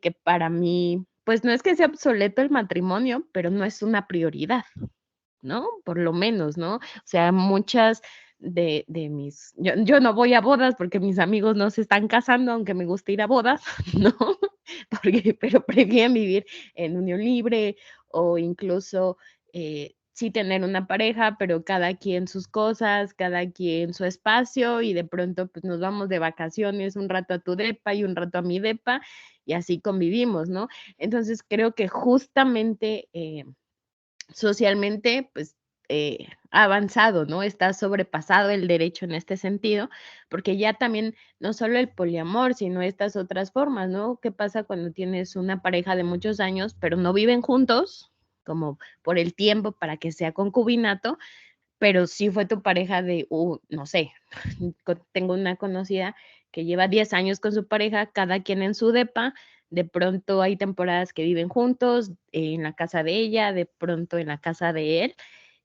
que para mí, pues no es que sea obsoleto el matrimonio, pero no es una prioridad, ¿no? Por lo menos, ¿no? O sea, muchas de mis, yo no voy a bodas porque mis amigos no se están casando, aunque me gusta ir a bodas, ¿no? Porque, pero prefieren vivir en unión libre o incluso sí tener una pareja, pero cada quien sus cosas, cada quien su espacio y de pronto pues nos vamos de vacaciones un rato a tu depa y un rato a mi depa y así convivimos, ¿no? Entonces creo que justamente socialmente, pues, ha avanzado, ¿no? Está sobrepasado el derecho en este sentido, porque ya también no solo el poliamor, sino estas otras formas, ¿no? ¿Qué pasa cuando tienes una pareja de muchos años, pero no viven juntos, como por el tiempo para que sea concubinato, pero sí fue tu pareja de, no sé, tengo una conocida que lleva 10 años con su pareja, cada quien en su depa, de pronto hay temporadas que viven juntos, en la casa de ella, de pronto en la casa de él,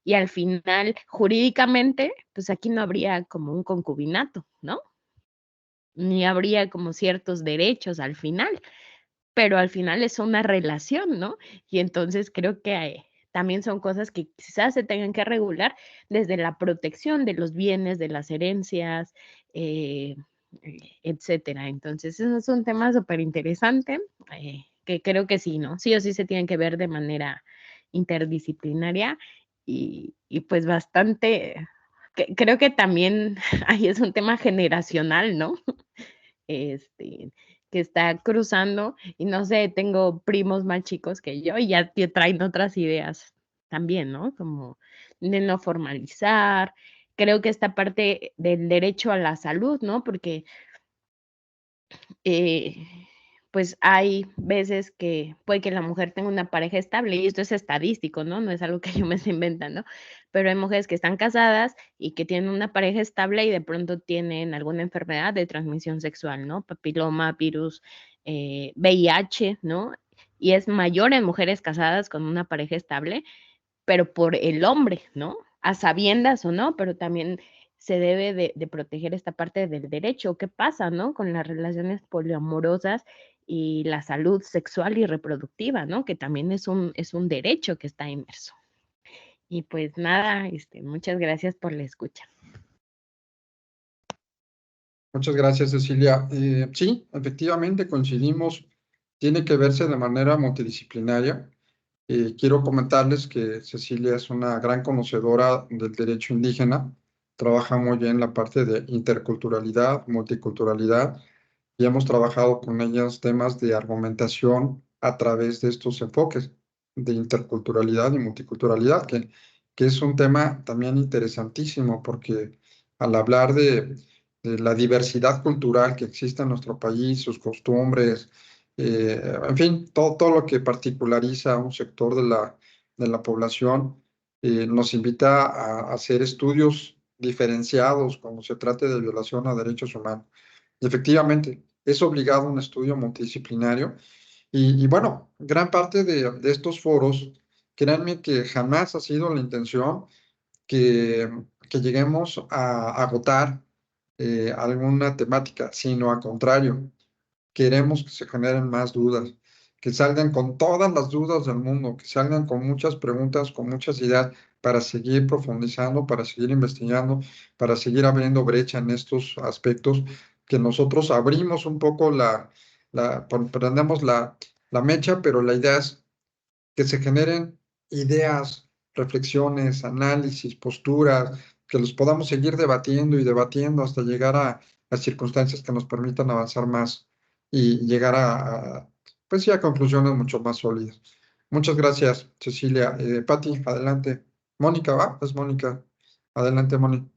y al final, jurídicamente, pues aquí no habría como un concubinato, ¿no? Ni habría como ciertos derechos al final, pero al final es una relación, ¿no? Y entonces creo que también son cosas que quizás se tengan que regular desde la protección de los bienes, de las herencias, eh, etcétera. Entonces, eso es un tema súper interesante que creo que sí, ¿no? Sí o sí se tienen que ver de manera interdisciplinaria y pues bastante, creo que también ahí es un tema generacional, ¿no? Este, que está cruzando y no sé, tengo primos más chicos que yo y ya traen otras ideas también, ¿no? Como de no formalizar. Creo que esta parte del derecho a la salud, ¿no? Porque eh, pues hay veces que puede que la mujer tenga una pareja estable y esto es estadístico, ¿no? No es algo que yo me estoy inventando, pero hay mujeres que están casadas y que tienen una pareja estable y de pronto tienen alguna enfermedad de transmisión sexual, ¿no? Papiloma, virus, VIH, ¿no? Y es mayor en mujeres casadas con una pareja estable, pero por el hombre, ¿no? A sabiendas o no, pero también se debe de proteger esta parte del derecho. ¿Qué pasa, no? Con las relaciones poliamorosas y la salud sexual y reproductiva, ¿no? Que también es un derecho que está inmerso. Y pues nada, muchas gracias por la escucha. Muchas gracias, Cecilia. Sí, efectivamente coincidimos, tiene que verse de manera multidisciplinaria. Quiero comentarles que Cecilia es una gran conocedora del derecho indígena, trabaja muy bien la parte de interculturalidad, multiculturalidad, y hemos trabajado con ellas temas de argumentación a través de estos enfoques de interculturalidad y multiculturalidad, que es un tema también interesantísimo porque al hablar de la diversidad cultural que existe en nuestro país, sus costumbres, en fin, todo lo que particulariza a un sector de la población, nos invita a hacer estudios diferenciados cuando se trate de violación a derechos humanos. Y efectivamente, es obligado un estudio multidisciplinario. Y bueno, gran parte de estos foros, créanme que jamás ha sido la intención que lleguemos a agotar alguna temática, sino al contrario, queremos que se generen más dudas, que salgan con todas las dudas del mundo, que salgan con muchas preguntas, con muchas ideas, para seguir profundizando, para seguir investigando, para seguir abriendo brecha en estos aspectos, que nosotros abrimos un poco prendemos la mecha, pero la idea es que se generen ideas, reflexiones, análisis, posturas, que los podamos seguir debatiendo y debatiendo hasta llegar a circunstancias que nos permitan avanzar más y llegar pues sí, a conclusiones mucho más sólidas. Muchas gracias, Cecilia. Pati, adelante. Mónica, ¿va? Es Mónica. Adelante, Mónica.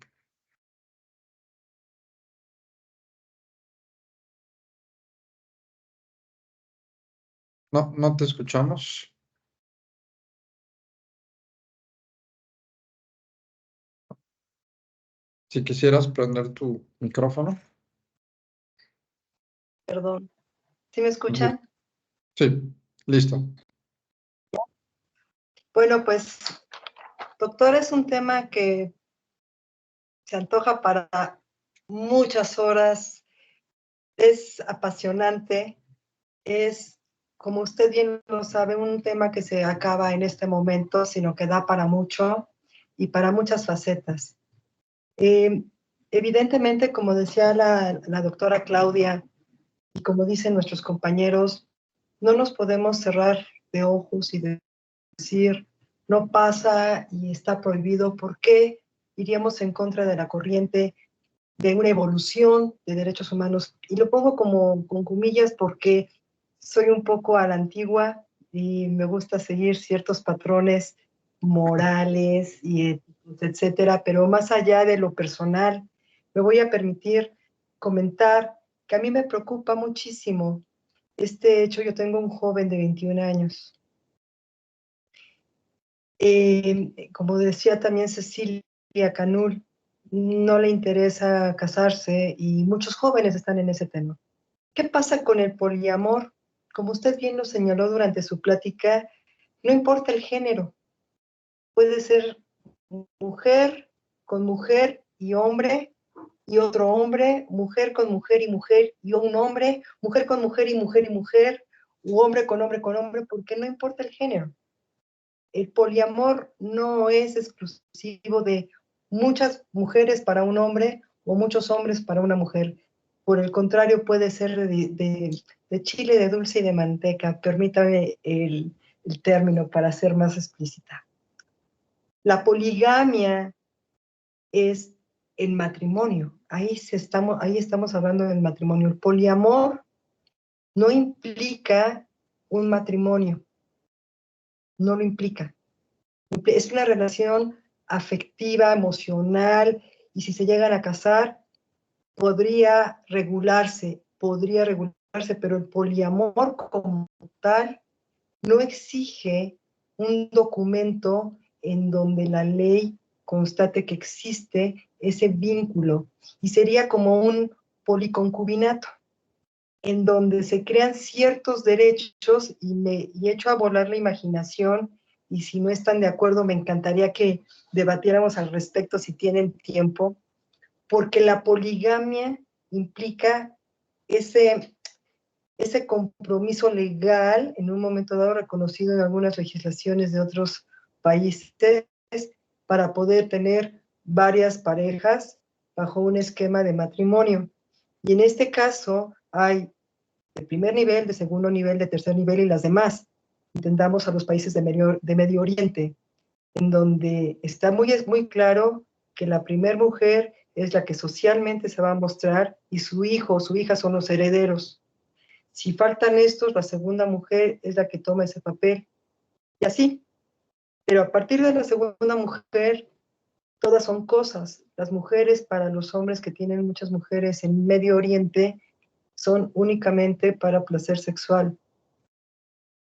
No, no te escuchamos. Si quisieras prender tu micrófono. Perdón. ¿Sí me escuchan? Sí, listo. Bueno, pues, doctor, es un tema que se antoja para muchas horas, es apasionante, es, como usted bien lo sabe, un tema que se acaba en este momento, sino que da para mucho y para muchas facetas. Evidentemente, como decía la doctora Claudia, y como dicen nuestros compañeros, no nos podemos cerrar de ojos y decir, no pasa y está prohibido. ¿Por qué iríamos en contra de la corriente de una evolución de derechos humanos? Y lo pongo como con comillas porque soy un poco a la antigua y me gusta seguir ciertos patrones morales y éticos, etcétera, pero más allá de lo personal, me voy a permitir comentar que a mí me preocupa muchísimo este hecho. Yo tengo un joven de 21 años. Como decía también Cecilia Canul, no le interesa casarse y muchos jóvenes están en ese tema. ¿Qué pasa con el poliamor? Como usted bien lo señaló durante su plática, no importa el género. Puede ser mujer con mujer y hombre, y otro hombre, mujer con mujer, y un hombre, mujer con mujer y mujer, u hombre, porque no importa el género. El poliamor no es exclusivo de muchas mujeres para un hombre o muchos hombres para una mujer. Por el contrario, puede ser de chile, de dulce y de manteca. Permítame el término para ser más explícita. La poligamia es el matrimonio. Ahí estamos hablando del matrimonio. El poliamor no implica un matrimonio. No lo implica. Es una relación afectiva, emocional, y si se llegan a casar, podría regularse, pero el poliamor como tal no exige un documento en donde la ley constate que existe ese vínculo, y sería como un policoncubinato, en donde se crean ciertos derechos y echo a volar la imaginación, y si no están de acuerdo, me encantaría que debatiéramos al respecto si tienen tiempo, porque la poligamia implica ese compromiso legal en un momento dado reconocido en algunas legislaciones de otros países para poder tener varias parejas bajo un esquema de matrimonio. Y en este caso hay de primer nivel, de segundo nivel, de tercer nivel y las demás. Entendamos a los países de Medio Oriente, en donde está muy claro que la primer mujer es la que socialmente se va a mostrar y su hijo o su hija son los herederos. Si faltan estos, la segunda mujer es la que toma ese papel, y así. Pero a partir de la segunda mujer, todas son cosas. Las mujeres, para los hombres que tienen muchas mujeres en Medio Oriente, son únicamente para placer sexual.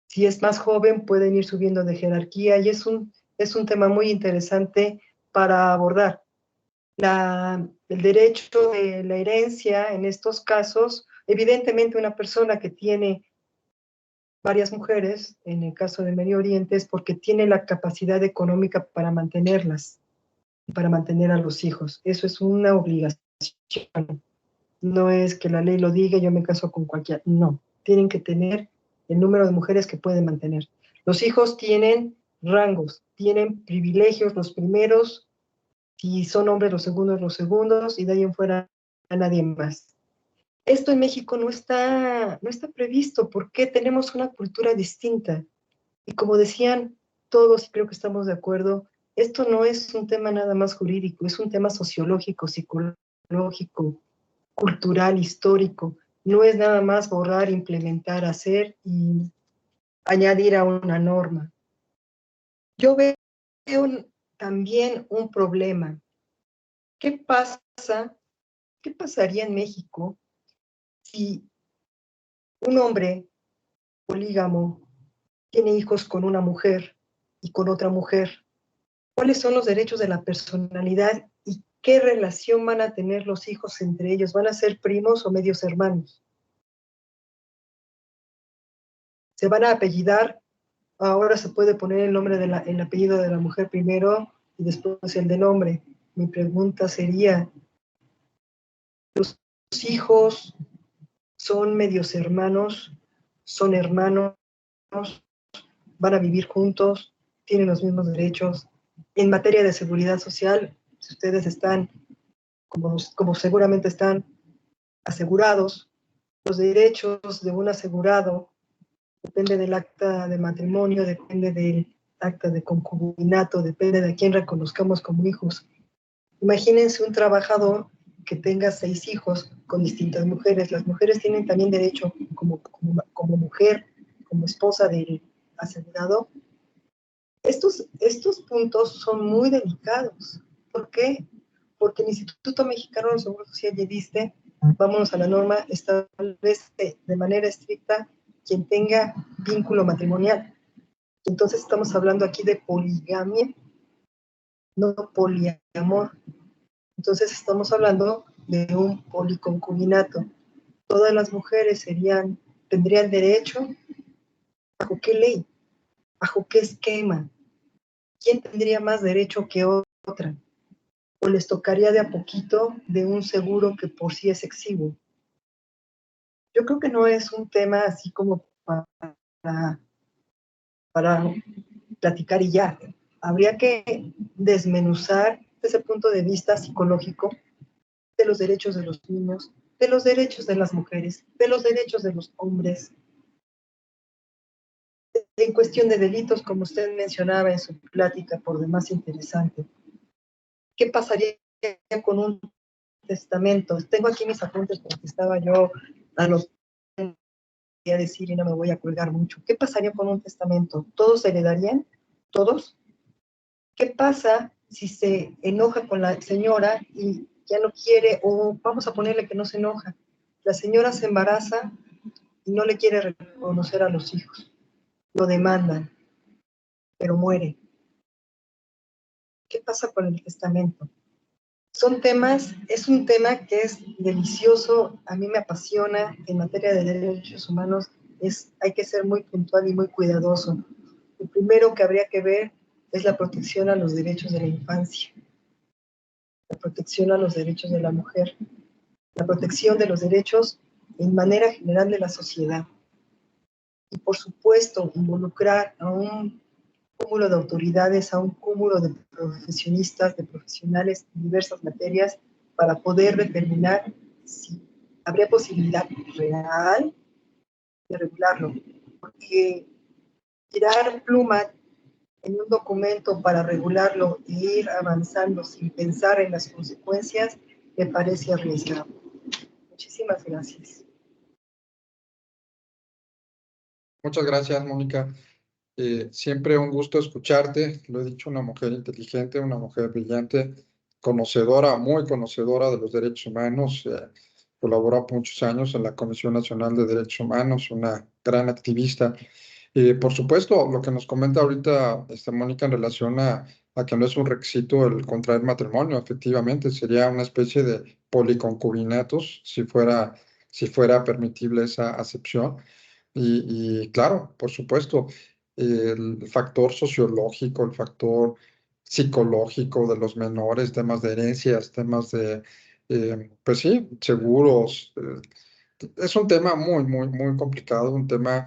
Si es más joven, pueden ir subiendo de jerarquía, y es un tema muy interesante para abordar. El derecho de la herencia en estos casos, evidentemente una persona que tiene varias mujeres, en el caso de Medio Oriente, es porque tiene la capacidad económica para mantenerlas y para mantener a los hijos. Eso es una obligación. No es que la ley lo diga, yo me caso con cualquiera. No, tienen que tener el número de mujeres que pueden mantener. Los hijos tienen rangos, tienen privilegios, los primeros, si son hombres, los segundos, y de ahí en fuera a nadie más. Esto en México no está previsto porque tenemos una cultura distinta. Y como decían todos, y creo que estamos de acuerdo, esto no es un tema nada más jurídico, es un tema sociológico, psicológico, cultural, histórico. No es nada más borrar, implementar, hacer y añadir a una norma. Yo veo también un problema. ¿Qué pasaría en México si un hombre polígamo tiene hijos con una mujer y con otra mujer? ¿Cuáles son los derechos de la personalidad y qué relación van a tener los hijos entre ellos? ¿Van a ser primos o medios hermanos? ¿Se van a apellidar? Ahora se puede poner el nombre el apellido de la mujer primero y después el del hombre. Mi pregunta sería, ¿los hijos son medios hermanos? ¿Son hermanos? ¿Van a vivir juntos? ¿Tienen los mismos derechos? En materia de seguridad social, si ustedes están, como seguramente están asegurados, los derechos de un asegurado depende del acta de matrimonio, depende del acta de concubinato, depende de a quién reconozcamos como hijos. Imagínense un trabajador que tenga 6 hijos con distintas mujeres. Las mujeres tienen también derecho como mujer, como esposa del asegurado. Estos puntos son muy delicados. ¿Por qué? Porque el Instituto Mexicano del Seguro Social ya dice, vámonos a la norma, establece de manera estricta quien tenga vínculo matrimonial. Entonces estamos hablando aquí de poligamia, no poliamor. Entonces estamos hablando de un policoncubinato. Todas las mujeres tendrían derecho, ¿bajo qué ley? ¿Bajo qué esquema? ¿Quién tendría más derecho que otra? ¿O les tocaría de a poquito de un seguro que por sí es exiguo? Yo creo que no es un tema así como para platicar y ya. Habría que desmenuzar desde el punto de vista psicológico de los derechos de los niños, de los derechos de las mujeres, de los derechos de los hombres. En cuestión de delitos, como usted mencionaba en su plática, por demás interesante, ¿qué pasaría con un testamento? Tengo aquí mis apuntes porque estaba yo a los a decir y no me voy a colgar mucho. ¿Qué pasaría con un testamento? ¿Todos heredarían? ¿Todos? ¿Qué pasa si se enoja con la señora y ya no quiere, o vamos a ponerle que no se enoja? La señora se embaraza y no le quiere reconocer a los hijos. Lo demandan, pero muere. ¿Qué pasa con el testamento? Es un tema que es delicioso, a mí me apasiona en materia de derechos humanos, hay que ser muy puntual y muy cuidadoso. Lo primero que habría que ver es la protección a los derechos de la infancia, la protección a los derechos de la mujer, la protección de los derechos en manera general de la sociedad. Y por supuesto, involucrar a un cúmulo de autoridades, a un cúmulo de profesionistas, de profesionales en diversas materias, para poder determinar si habría posibilidad real de regularlo. Porque tirar pluma en un documento para regularlo e ir avanzando sin pensar en las consecuencias me parece arriesgado. Muchísimas gracias. Muchas gracias, Mónica. Siempre un gusto escucharte. Lo he dicho, una mujer inteligente, una mujer brillante, conocedora, muy conocedora de los derechos humanos. Colaboró por muchos años en la Comisión Nacional de Derechos Humanos, una gran activista. Por supuesto, lo que nos comenta ahorita Mónica en relación a que no es un requisito el contraer matrimonio, efectivamente, sería una especie de policoncubinatos si fuera permitible esa acepción. Y claro, por supuesto, el factor sociológico, el factor psicológico de los menores, temas de herencias, temas de pues sí, seguros. Es un tema muy, muy, muy complicado, un tema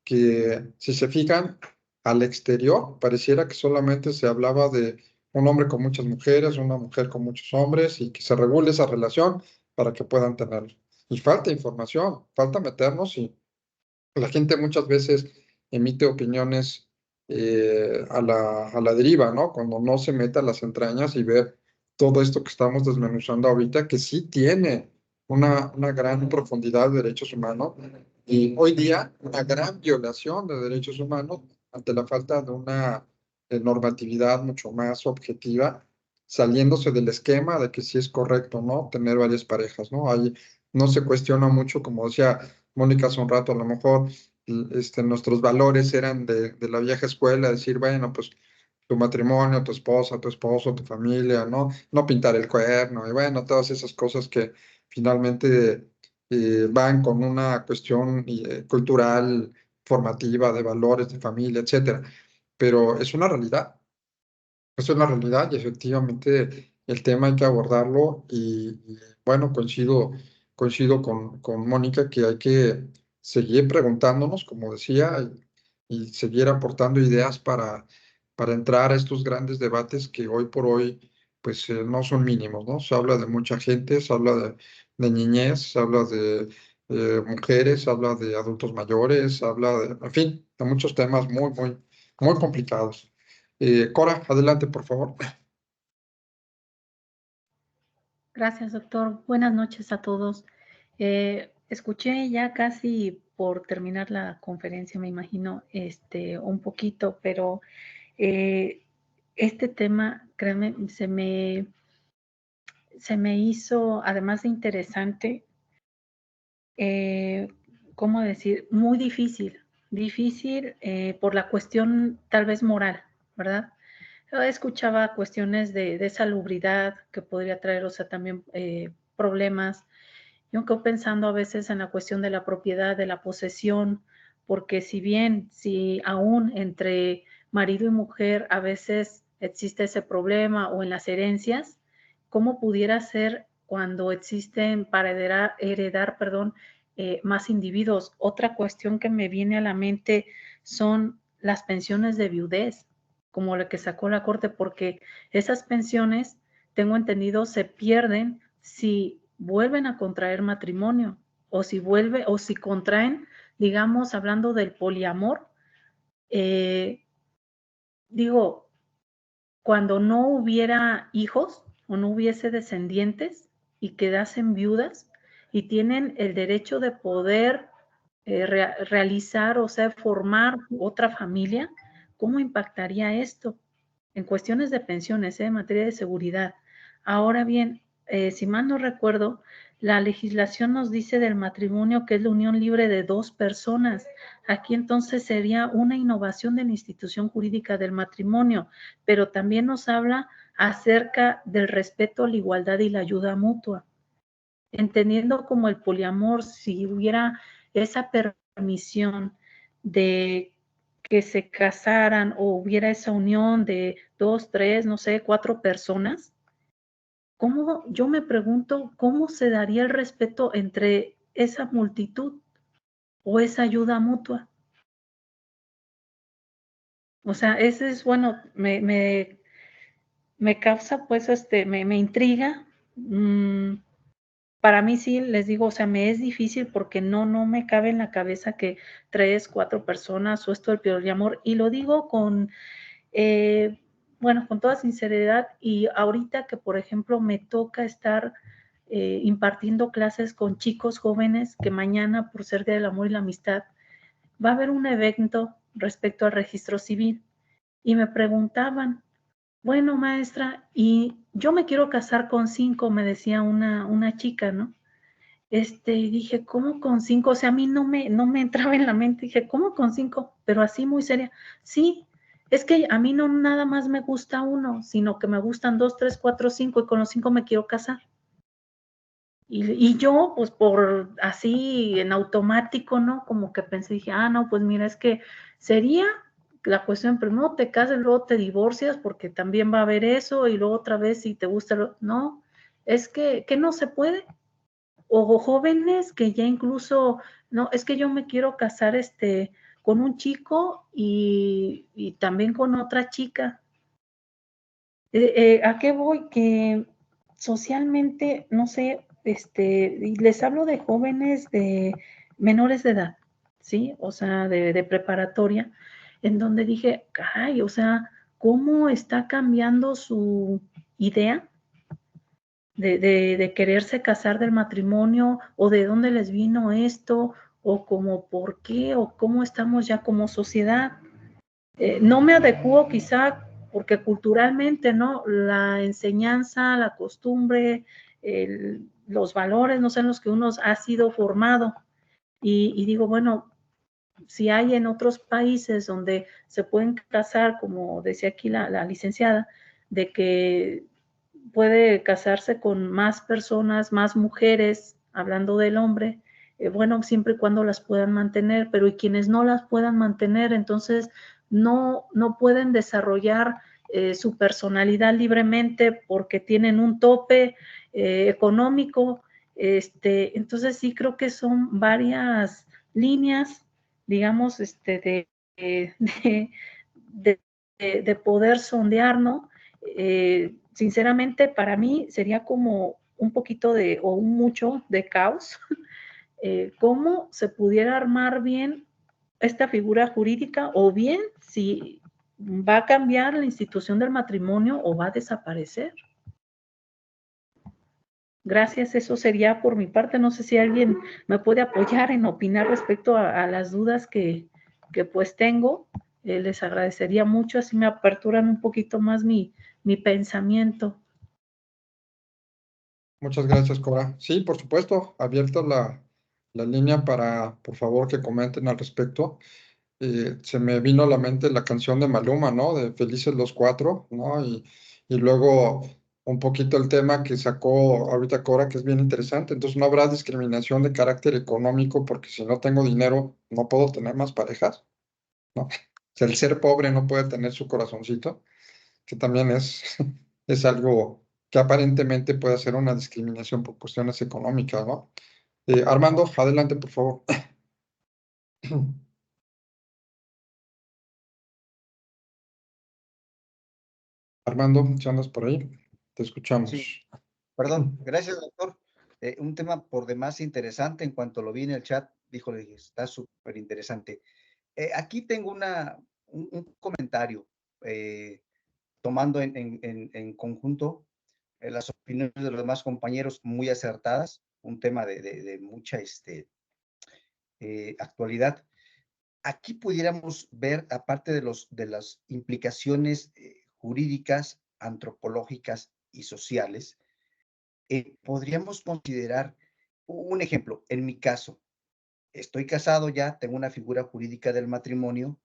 que, si se fijan, al exterior pareciera que solamente se hablaba de un hombre con muchas mujeres, una mujer con muchos hombres y que se regule esa relación para que puedan tenerlo. Y falta información, falta meternos y la gente muchas veces emite opiniones a la deriva, ¿no? Cuando no se mete a las entrañas y ver todo esto que estamos desmenuzando ahorita, que sí tiene una gran profundidad de derechos humanos y hoy día una gran violación de derechos humanos ante la falta de una normatividad mucho más objetiva, saliéndose del esquema de que sí es correcto, ¿no? Tener varias parejas, ¿no? Ahí no se cuestiona mucho, como decía Mónica hace un rato, a lo mejor nuestros valores eran de la vieja escuela, decir, bueno, pues tu matrimonio, tu esposa, tu esposo, tu familia, ¿no? No pintar el cuerno, y bueno, todas esas cosas que finalmente van con una cuestión cultural, formativa, de valores, de familia, etcétera. Pero es una realidad, eso es la realidad y efectivamente el tema hay que abordarlo y, bueno, coincido con Mónica que hay que seguir preguntándonos, como decía, y seguir aportando ideas para entrar a estos grandes debates que hoy por hoy pues no son mínimos, ¿no? Se habla de mucha gente, se habla de niñez, se habla de mujeres, se habla de adultos mayores, se habla de, en fin, de muchos temas muy, muy, muy complicados. Cora, adelante, por favor. Gracias, doctor. Buenas noches a todos. Escuché ya casi por terminar la conferencia, me imagino, un poquito, pero este tema, créanme, se me hizo, además de interesante, ¿cómo decir? Muy difícil por la cuestión tal vez moral, ¿verdad? Yo escuchaba cuestiones de salubridad que podría traer, o sea, también problemas. Yo me quedo pensando a veces en la cuestión de la propiedad, de la posesión, porque si aún entre marido y mujer a veces existe ese problema o en las herencias, ¿cómo pudiera ser cuando existen para heredar, perdón, más individuos? Otra cuestión que me viene a la mente son las pensiones de viudez, como la que sacó la Corte, porque esas pensiones, tengo entendido, se pierden si vuelven a contraer matrimonio o si contraen, digamos, hablando del poliamor, digo, cuando no hubiera hijos o no hubiese descendientes y quedasen viudas y tienen el derecho de poder realizar, o sea, formar otra familia, ¿cómo impactaría esto? En cuestiones de pensiones, en materia de seguridad. Ahora bien, si mal no recuerdo, la legislación nos dice del matrimonio que es la unión libre de dos personas. Aquí entonces sería una innovación de la institución jurídica del matrimonio, pero también nos habla acerca del respeto a la igualdad y la ayuda mutua. Entendiendo como el poliamor, si hubiera esa permisión de que se casaran o hubiera esa unión de 2, 3, no sé, 4 personas, yo me pregunto cómo se daría el respeto entre esa multitud o esa ayuda mutua. O sea, ese es, bueno, me causa, pues, me intriga. Para mí sí, les digo, o sea, me es difícil porque no me cabe en la cabeza que 3, 4 personas o esto del poliamor, y lo digo con, bueno, con toda sinceridad, y ahorita que, por ejemplo, me toca estar impartiendo clases con chicos jóvenes que mañana, por ser Día del Amor y la Amistad, va a haber un evento respecto al registro civil, y me preguntaban, bueno, maestra, y yo me quiero casar con 5, me decía una chica, ¿no? Y dije, ¿cómo con 5? O sea, a mí no me entraba en la mente. Dije, ¿cómo con 5? Pero así muy seria. Sí, es que a mí no nada más me gusta uno, sino que me gustan 2, 3, 4, 5 y con los 5 me quiero casar. Y yo, pues por así en automático, ¿no? Como que pensé, dije, no, pues mira, es que sería la cuestión, primero te casas, luego te divorcias, porque también va a haber eso, y luego otra vez si te gusta, no. es que no se puede. O jóvenes que ya incluso, no, es que yo me quiero casar con un chico y también con otra chica. ¿A qué voy? Que socialmente, no sé, y les hablo de jóvenes de menores de edad, ¿sí? O sea, de preparatoria, en donde dije, caray, o sea, ¿cómo está cambiando su idea de quererse casar del matrimonio, o de dónde les vino esto, o como por qué, o cómo estamos ya como sociedad? No me adecuo quizá porque culturalmente, ¿no? La enseñanza, la costumbre, los valores, no sé, en los que uno ha sido formado. Y digo, bueno, si hay en otros países donde se pueden casar, como decía aquí la licenciada, de que puede casarse con más personas, más mujeres, hablando del hombre, bueno, siempre y cuando las puedan mantener, pero y quienes no las puedan mantener, entonces no pueden desarrollar su personalidad libremente porque tienen un tope económico. Entonces sí creo que son varias líneas, digamos, de poder sondear, ¿no? Sinceramente, para mí sería como un poquito o un mucho de caos, cómo se pudiera armar bien esta figura jurídica, o bien si va a cambiar la institución del matrimonio o va a desaparecer. Gracias, eso sería por mi parte. No sé si alguien me puede apoyar en opinar respecto a las dudas que pues tengo. Les agradecería mucho, así me aperturan un poquito más mi pensamiento. Muchas gracias, Cora. Sí, por supuesto, abierta la línea para, por favor, que comenten al respecto. Se me vino a la mente la canción de Maluma, ¿no? De Felices los Cuatro, ¿no? Y luego un poquito el tema que sacó ahorita Cora, que es bien interesante. Entonces, no habrá discriminación de carácter económico porque si no tengo dinero, no puedo tener más parejas, ¿no? O sea, el ser pobre no puede tener su corazoncito, que también es algo que aparentemente puede ser una discriminación por cuestiones económicas, ¿no? Armando, adelante, por favor. Armando, si andas por ahí, te escuchamos. Sí, perdón, gracias, doctor. Un tema por demás interesante. En cuanto lo vi en el chat, híjole, está súper interesante. Aquí tengo un comentario, tomando en conjunto las opiniones de los demás compañeros muy acertadas, un tema de mucha actualidad. Aquí pudiéramos ver, aparte de las implicaciones jurídicas, antropológicas y sociales, podríamos considerar un ejemplo. En mi caso, estoy casado ya, tengo una figura jurídica del matrimonio,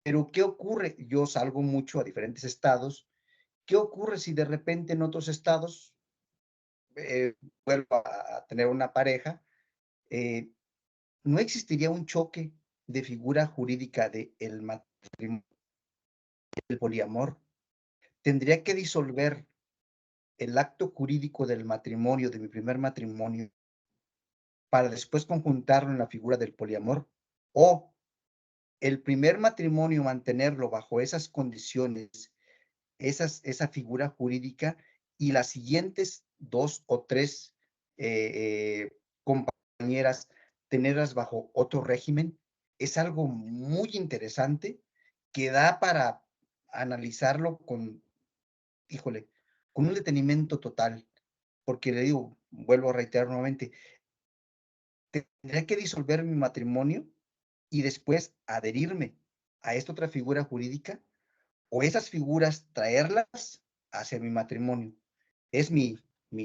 pero ¿qué ocurre? Yo salgo mucho a diferentes estados. ¿Qué ocurre si de repente en otros estados vuelvo a tener una pareja? ¿No existiría un choque de figura jurídica del matrimonio, del poliamor? Tendría que disolver el acto jurídico del matrimonio, de mi primer matrimonio, para después conjuntarlo en la figura del poliamor, o el primer matrimonio mantenerlo bajo esas condiciones, esa figura jurídica, y las siguientes 2 o 3 compañeras tenerlas bajo otro régimen. Es algo muy interesante que da para analizarlo híjole, con un detenimiento total, porque le digo, vuelvo a reiterar nuevamente, tendría que disolver mi matrimonio y después adherirme a esta otra figura jurídica, o esas figuras traerlas hacia mi matrimonio. Es mi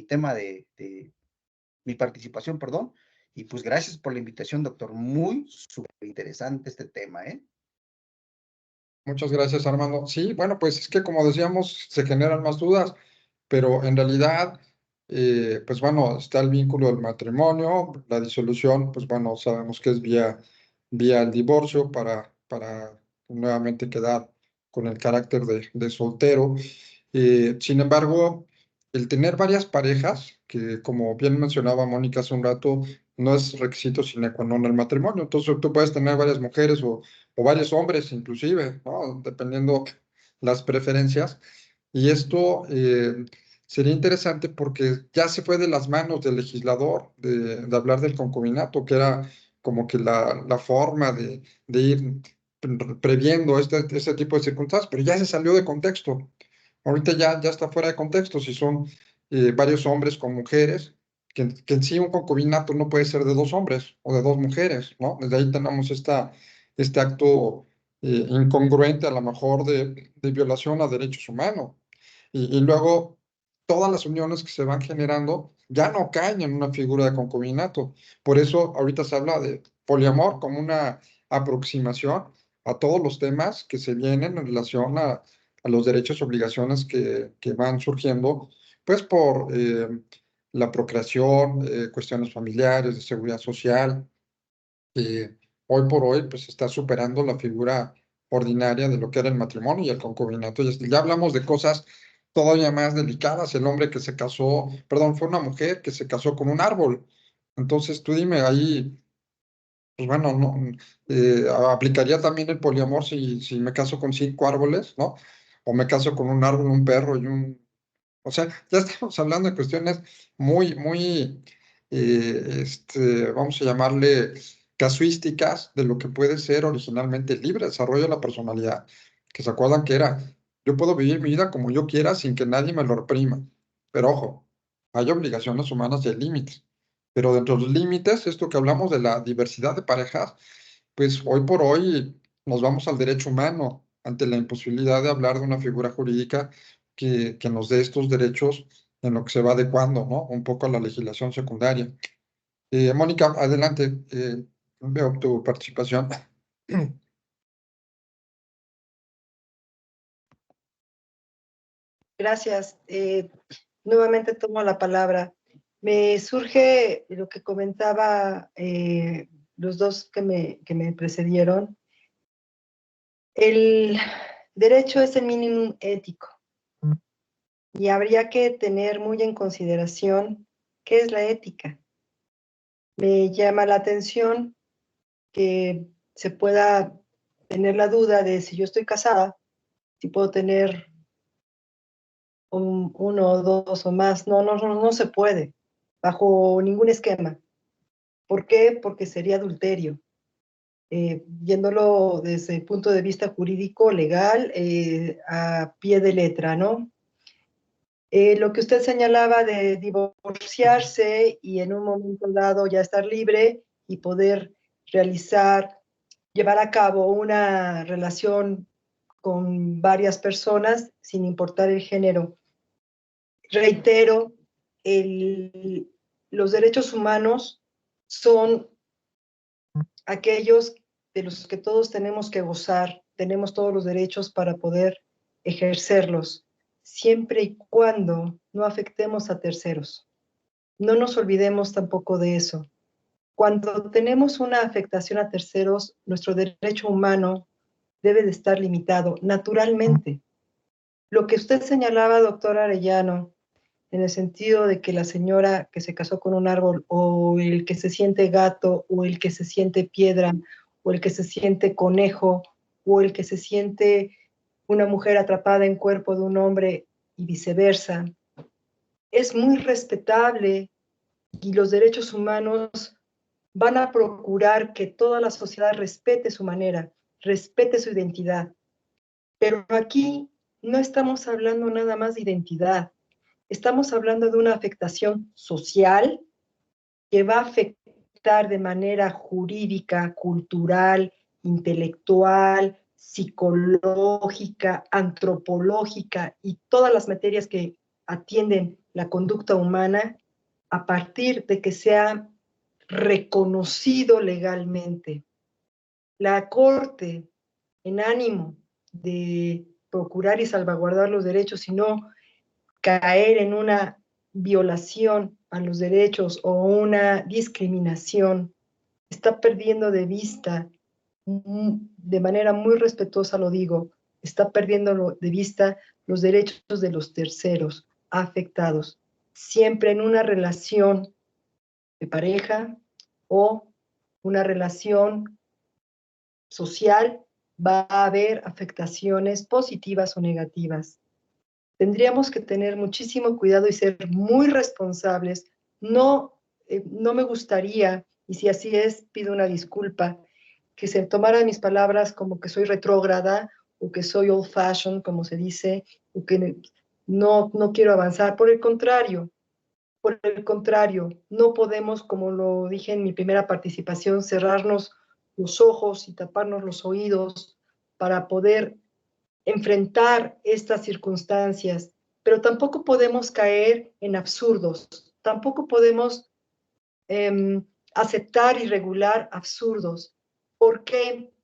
tema mi participación, perdón. Y pues gracias por la invitación, doctor. Muy súper interesante este tema, ¿eh? Muchas gracias, Armando. Sí, bueno, pues es que como decíamos, se generan más dudas, pero en realidad, pues bueno, está el vínculo del matrimonio, la disolución, pues bueno, sabemos que es vía el divorcio para nuevamente quedar con el carácter de soltero. Sin embargo, el tener varias parejas, que como bien mencionaba Mónica hace un rato, no es requisito sine qua non el matrimonio. Entonces tú puedes tener varias mujeres o varios hombres inclusive, ¿no? Dependiendo las preferencias. Y esto sería interesante porque ya se fue de las manos del legislador de hablar del concubinato, que era como que la forma de ir previendo este tipo de circunstancias, pero ya se salió de contexto. Ahorita ya está fuera de contexto si son varios hombres con mujeres, que en sí un concubinato no puede ser de dos hombres o de dos mujeres, ¿no? Desde ahí tenemos este acto incongruente a lo mejor de violación a derechos humanos. Y luego todas las uniones que se van generando ya no caen en una figura de concubinato. Por eso ahorita se habla de poliamor como una aproximación a todos los temas que se vienen en relación a los derechos y obligaciones que van surgiendo, pues por la procreación, cuestiones familiares, de seguridad social, que hoy por hoy pues está superando la figura ordinaria de lo que era el matrimonio y el concubinato. Ya hablamos de cosas todavía más delicadas, el hombre que se casó, perdón, fue una mujer que se casó con un árbol. Entonces tú dime ahí, pues bueno, no, aplicaría también el poliamor si me caso con 5 árboles, ¿no? O me caso con un árbol, un perro y un... O sea, ya estamos hablando de cuestiones muy, vamos a llamarle casuísticas de lo que puede ser originalmente el libre desarrollo de la personalidad. Que se acuerdan que era, yo puedo vivir mi vida como yo quiera sin que nadie me lo reprima. Pero ojo, hay obligaciones humanas y hay límites. Pero dentro de los límites, esto que hablamos de la diversidad de parejas, pues hoy por hoy nos vamos al derecho humano ante la imposibilidad de hablar de una figura jurídica que nos dé estos derechos en lo que se va adecuando, ¿no? Un poco a la legislación secundaria. Mónica, adelante, veo tu participación. Gracias. Nuevamente tomo la palabra. Me surge lo que comentaba los dos que me precedieron. El derecho es el mínimo ético y habría que tener muy en consideración qué es la ética. Me llama la atención que se pueda tener la duda de si yo estoy casada, si puedo tener uno o dos o más. No se puede, bajo ningún esquema. ¿Por qué? Porque sería adulterio. Viéndolo desde el punto de vista jurídico, legal, a pie de letra, ¿no? Lo que usted señalaba de divorciarse y en un momento dado ya estar libre y poder llevar a cabo una relación con varias personas sin importar el género. Reitero, los derechos humanos son aquellos de los que todos tenemos que gozar, tenemos todos los derechos para poder ejercerlos, siempre y cuando no afectemos a terceros. No nos olvidemos tampoco de eso. Cuando tenemos una afectación a terceros, nuestro derecho humano debe de estar limitado naturalmente. Lo que usted señalaba, doctor Arellano, en el sentido de que la señora que se casó con un árbol, o el que se siente gato, o el que se siente piedra, o el que se siente conejo, o el que se siente una mujer atrapada en cuerpo de un hombre y viceversa, es muy respetable y los derechos humanos van a procurar que toda la sociedad respete su manera, respete su identidad. Pero aquí no estamos hablando nada más de identidad, estamos hablando de una afectación social que va a afectar de manera jurídica, cultural, intelectual, psicológica, antropológica y todas las materias que atienden la conducta humana a partir de que sea reconocido legalmente. La Corte, en ánimo de procurar y salvaguardar los derechos y no caer en una violación a los derechos o una discriminación, está perdiendo de vista, de manera muy respetuosa lo digo, está perdiendo de vista los derechos de los terceros, afectados, siempre en una relación de pareja o una relación social, va a haber afectaciones positivas o negativas. Tendríamos que tener muchísimo cuidado y ser muy responsables. No me gustaría, y si así es, pido una disculpa, que se tomaran mis palabras como que soy retrógrada o que soy old fashioned, como se dice, o que no quiero avanzar. Por el contrario, no podemos, como lo dije en mi primera participación, cerrarnos los ojos y taparnos los oídos para poder enfrentar estas circunstancias, pero tampoco podemos caer en absurdos, tampoco podemos aceptar y regular absurdos, porque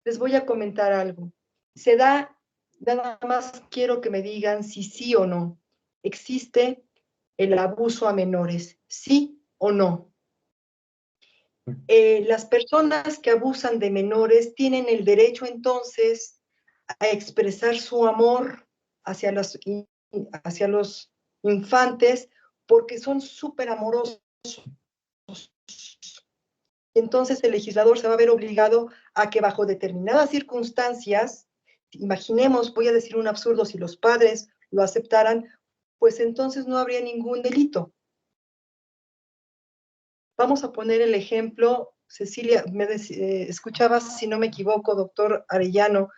les voy a comentar algo. Se da, nada más quiero que me digan si sí o no, existe el abuso a menores, sí o no. Las personas que abusan de menores tienen el derecho entonces a expresar su amor hacia los infantes porque son súper amorosos. Entonces el legislador se va a ver obligado a que bajo determinadas circunstancias, imaginemos, voy a decir un absurdo, si los padres lo aceptaran, pues entonces no habría ningún delito. Vamos a poner el ejemplo, Cecilia, escuchabas, si no me equivoco, doctor Arellano,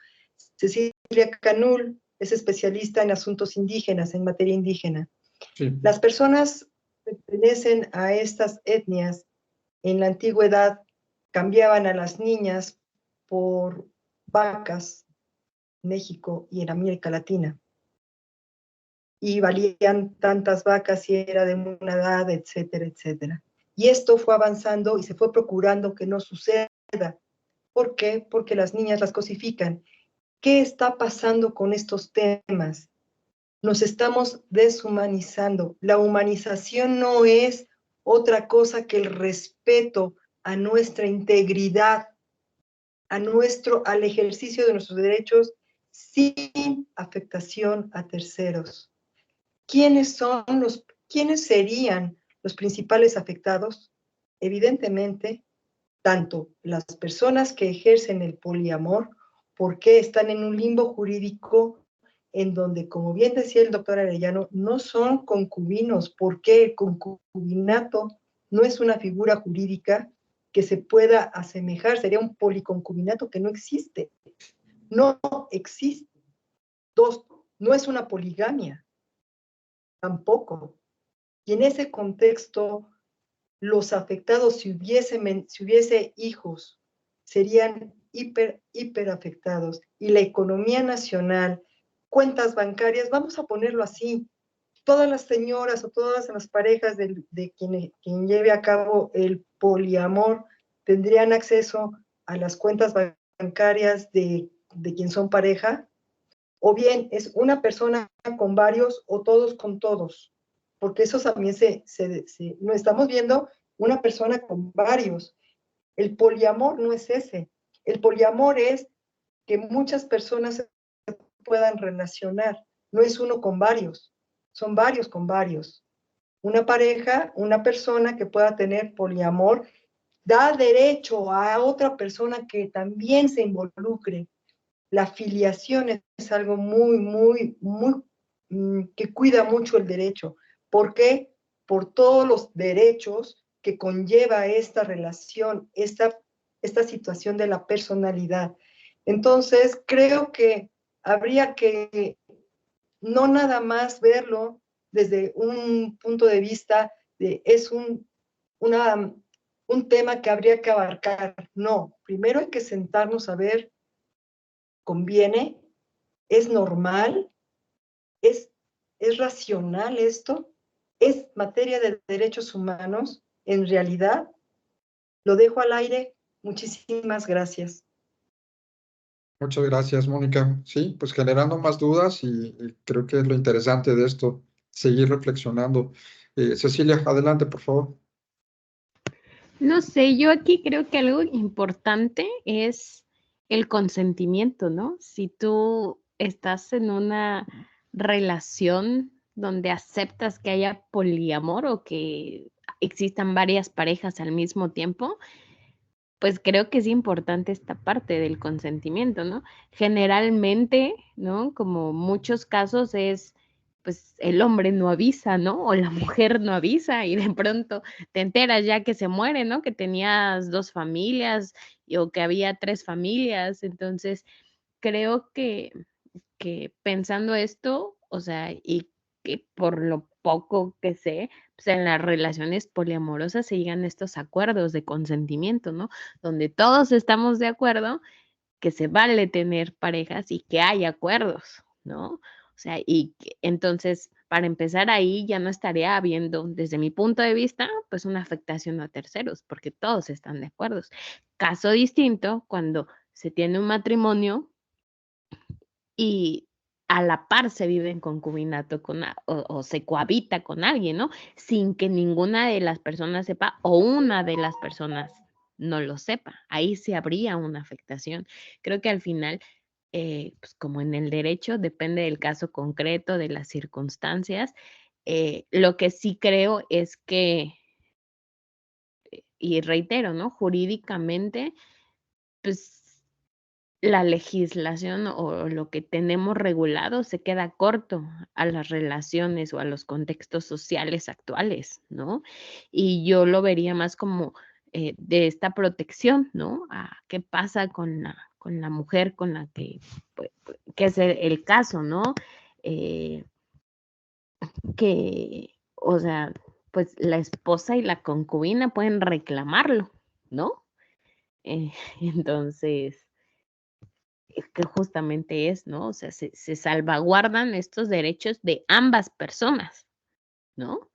Cecilia Canul es especialista en asuntos indígenas, en materia indígena. Sí. Las personas que pertenecen a estas etnias en la antigüedad cambiaban a las niñas por vacas en México y en América Latina. Y valían tantas vacas y era de una edad, etcétera, etcétera. Y esto fue avanzando y se fue procurando que no suceda. ¿Por qué? Porque las niñas las cosifican. ¿Qué está pasando con estos temas? Nos estamos deshumanizando. La humanización no es otra cosa que el respeto a nuestra integridad, al ejercicio de nuestros derechos sin afectación a terceros. ¿Quiénes serían los principales afectados? Evidentemente, tanto las personas que ejercen el poliamor, porque están en un limbo jurídico en donde, como bien decía el doctor Arellano, no son concubinos, porque el concubinato no es una figura jurídica que se pueda asemejar, sería un policoncubinato que no existe. No existe. Dos, no es una poligamia, tampoco. Y en ese contexto, los afectados, si hubiese hijos, serían hiper afectados. Y la economía nacional, cuentas bancarias, vamos a ponerlo así, todas las señoras o todas las parejas de quien lleve a cabo el poliamor tendrían acceso a las cuentas bancarias de quien son pareja, o bien es una persona con varios o todos con todos, porque eso también no estamos viendo una persona con varios. El poliamor no es ese. El poliamor es que muchas personas se puedan relacionar. No es uno con varios, son varios con varios. Una pareja, una persona que pueda tener poliamor, da derecho a otra persona que también se involucre. La filiación es algo muy, que cuida mucho el derecho. ¿Por qué? Por todos los derechos que conlleva esta relación, esta situación de la personalidad. Entonces, creo que habría que no nada más verlo desde un punto de vista de es un tema que habría que abarcar. No, primero hay que sentarnos a ver, ¿conviene? ¿Es normal? ¿Es racional esto? ¿Es materia de derechos humanos? En realidad, lo dejo al aire. Muchísimas gracias. Muchas gracias, Mónica. Sí, pues generando más dudas y creo que es lo interesante de esto, seguir reflexionando. Cecilia, adelante, por favor. No sé, yo aquí creo que algo importante es el consentimiento, ¿no? Si tú estás en una relación donde aceptas que haya poliamor o que existan varias parejas al mismo tiempo, pues creo que es importante esta parte del consentimiento, ¿no? Generalmente, ¿no? Como muchos casos es, pues el hombre no avisa, ¿no? O la mujer no avisa y de pronto te enteras ya que se muere, ¿no? Que tenías 2 familias o que había 3 familias. Entonces, creo que pensando esto, o sea, y que por lo poco que sé, pues en las relaciones poliamorosas se llegan a estos acuerdos de consentimiento, ¿no? Donde todos estamos de acuerdo que se vale tener parejas y que hay acuerdos, ¿no? O sea, entonces, para empezar ahí ya no estaría habiendo, desde mi punto de vista, pues una afectación a terceros, porque todos están de acuerdo. Caso distinto, cuando se tiene un matrimonio y a la par se vive en concubinato o se cohabita con alguien, ¿no? Sin que ninguna de las personas sepa o una de las personas no lo sepa. Ahí sí habría una afectación. Creo que al final, pues como en el derecho, depende del caso concreto, de las circunstancias. Lo que sí creo es que, y reitero, ¿no? Jurídicamente, pues la legislación o lo que tenemos regulado se queda corto a las relaciones o a los contextos sociales actuales, ¿no? Y yo lo vería más como de esta protección, ¿no? A qué pasa con la mujer con la que es el caso, ¿no? Eh, o sea, pues la esposa y la concubina pueden reclamarlo, ¿no? Entonces que justamente es, ¿no? O sea, se salvaguardan estos derechos de ambas personas, ¿no?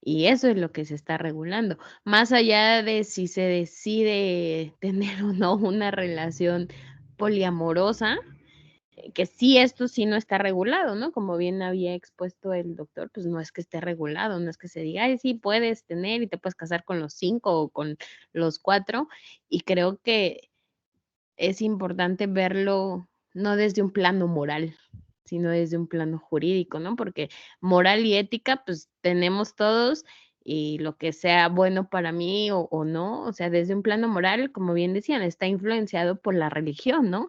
Y eso es lo que se está regulando. Más allá de si se decide tener o no una relación poliamorosa, que sí, esto sí no está regulado, ¿no? Como bien había expuesto el doctor, pues no es que esté regulado, no es que se diga, ay, sí, puedes tener y te puedes casar con los 5 o con los 4. Y creo que es importante verlo no desde un plano moral, sino desde un plano jurídico, ¿no? Porque moral y ética, pues tenemos todos y lo que sea bueno para mí o no, o sea, desde un plano moral, como bien decían, está influenciado por la religión, ¿no?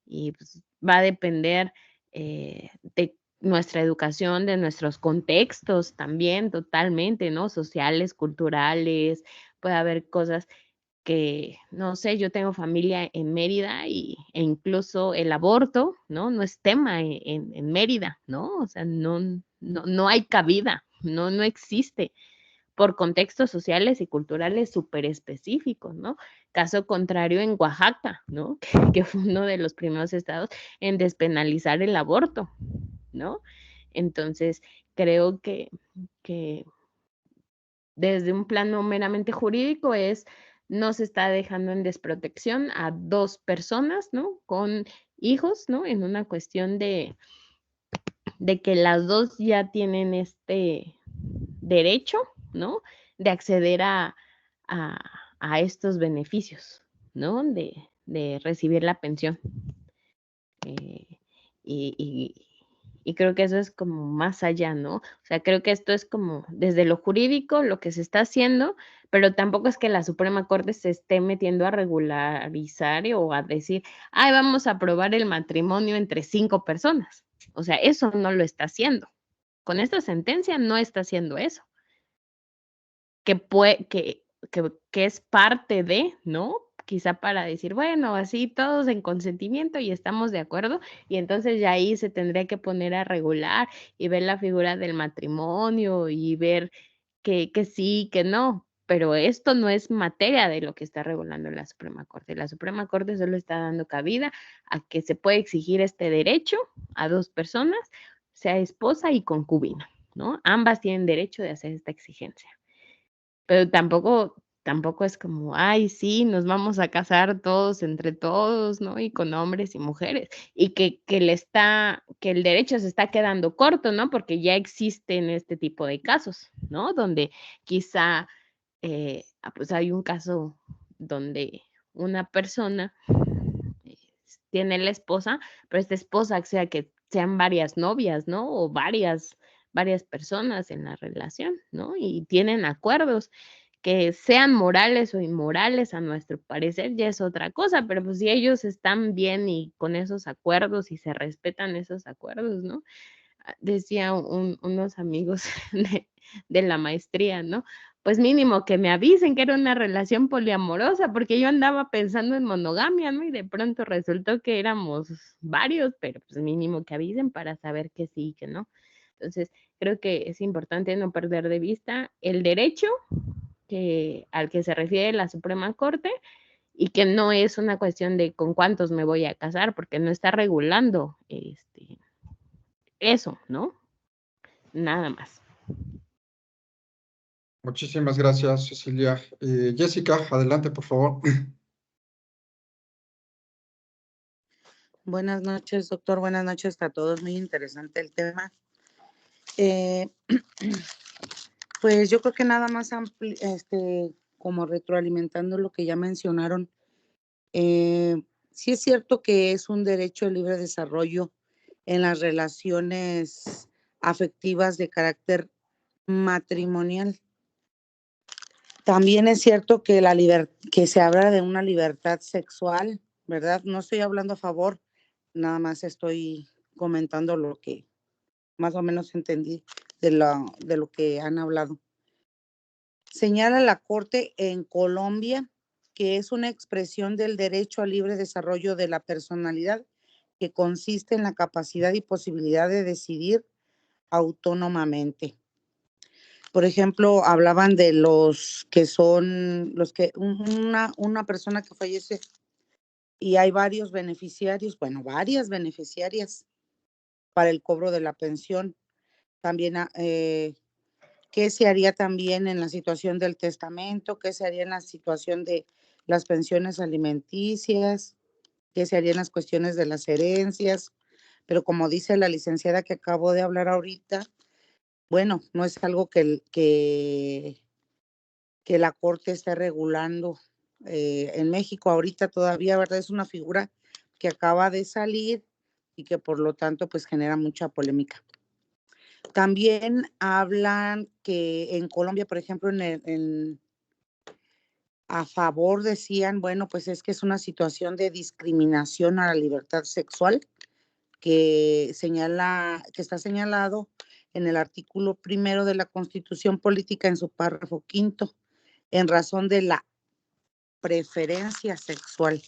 Y pues va a depender de nuestra educación, de nuestros contextos también, totalmente, ¿no? Sociales, culturales, puede haber cosas que, no sé, yo tengo familia en Mérida e incluso el aborto, ¿no? No es tema en Mérida, ¿no? O sea, no hay cabida, no existe por contextos sociales y culturales súper específicos, ¿no? Caso contrario en Oaxaca, ¿no? Que fue uno de los primeros estados en despenalizar el aborto, ¿no? Entonces, creo que desde un plano meramente jurídico no se está dejando en desprotección a 2 personas, ¿no? Con hijos, ¿no? En una cuestión de que las 2 ya tienen este derecho, ¿no? De acceder a, a estos beneficios, ¿no? De recibir la pensión. Eh, y, y creo que eso es como más allá, ¿no? O sea, creo que esto es como desde lo jurídico lo que se está haciendo, pero tampoco es que la Suprema Corte se esté metiendo a regularizar o a decir, ay, vamos a aprobar el matrimonio entre 5 personas. O sea, eso no lo está haciendo. Con esta sentencia no está haciendo eso. Que es parte de, ¿no? Quizá para decir, bueno, así todos en consentimiento y estamos de acuerdo, y entonces ya ahí se tendría que poner a regular y ver la figura del matrimonio y ver que sí, que no, pero esto no es materia de lo que está regulando la Suprema Corte. La Suprema Corte solo está dando cabida a que se puede exigir este derecho a 2 personas, sea esposa y concubina, ¿no? Ambas tienen derecho de hacer esta exigencia. Pero tampoco es como, ay, sí, nos vamos a casar todos entre todos, ¿no? Y con hombres y mujeres. Y que el derecho se está quedando corto, ¿no? Porque ya existen este tipo de casos, ¿no? Donde quizá, pues hay un caso donde una persona tiene la esposa, pero esta esposa sea que sean varias novias, ¿no? O varias varias personas en la relación, ¿no? Y tienen acuerdos. Que sean morales o inmorales a nuestro parecer ya es otra cosa, pero pues si ellos están bien y con esos acuerdos y se respetan esos acuerdos, ¿no? Decía unos amigos de la maestría, ¿no? Pues mínimo que me avisen que era una relación poliamorosa, porque yo andaba pensando en monogamia, ¿no? Y de pronto resultó que éramos varios, pero pues mínimo que avisen para saber que sí y que no. Entonces, creo que es importante no perder de vista el derecho al que se refiere la Suprema Corte y que no es una cuestión de con cuántos me voy a casar, porque no está regulando eso, ¿no? Nada más. Muchísimas gracias, Cecilia. Jessica, adelante, por favor. Buenas noches, doctor. Buenas noches a todos. Muy interesante el tema. Pues yo creo que nada más como retroalimentando lo que ya mencionaron, sí es cierto que es un derecho de libre desarrollo en las relaciones afectivas de carácter matrimonial. También es cierto que que se habla de una libertad sexual, ¿verdad? No estoy hablando a favor, nada más estoy comentando lo que más o menos entendí de lo que han hablado. Señala la Corte en Colombia que es una expresión del derecho al libre desarrollo de la personalidad que consiste en la capacidad y posibilidad de decidir autónomamente. Por ejemplo, hablaban de los que son, una persona que fallece y hay varios beneficiarios, bueno, varias beneficiarias para el cobro de la pensión. También, ¿qué se haría también en la situación del testamento? ¿Qué se haría en la situación de las pensiones alimenticias? ¿Qué se haría en las cuestiones de las herencias? Pero como dice la licenciada que acabo de hablar ahorita, bueno, no es algo que la Corte esté regulando en México ahorita todavía, ¿verdad? Es una figura que acaba de salir y que por lo tanto pues genera mucha polémica. También hablan que en Colombia, por ejemplo, a favor decían, bueno, pues es que es una situación de discriminación a la libertad sexual que está señalado en el artículo 1 de la Constitución Política en su párrafo 5, en razón de la preferencia sexual.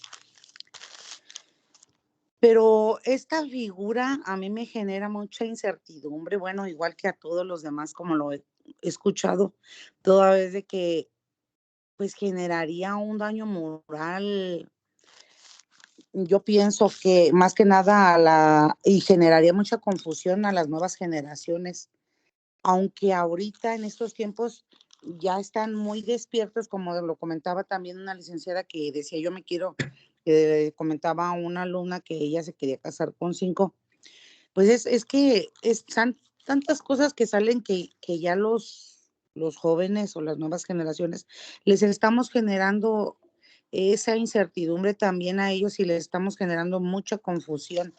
Pero esta figura a mí me genera mucha incertidumbre, bueno, igual que a todos los demás, como lo he escuchado, toda vez de que pues generaría un daño moral. Yo pienso que más que nada y generaría mucha confusión a las nuevas generaciones, aunque ahorita en estos tiempos ya están muy despiertos, como lo comentaba también una licenciada que decía yo me quiero, comentaba a una alumna que ella se quería casar con 5, pues es que están tantas cosas que salen que ya los jóvenes o las nuevas generaciones les estamos generando esa incertidumbre también a ellos y les estamos generando mucha confusión.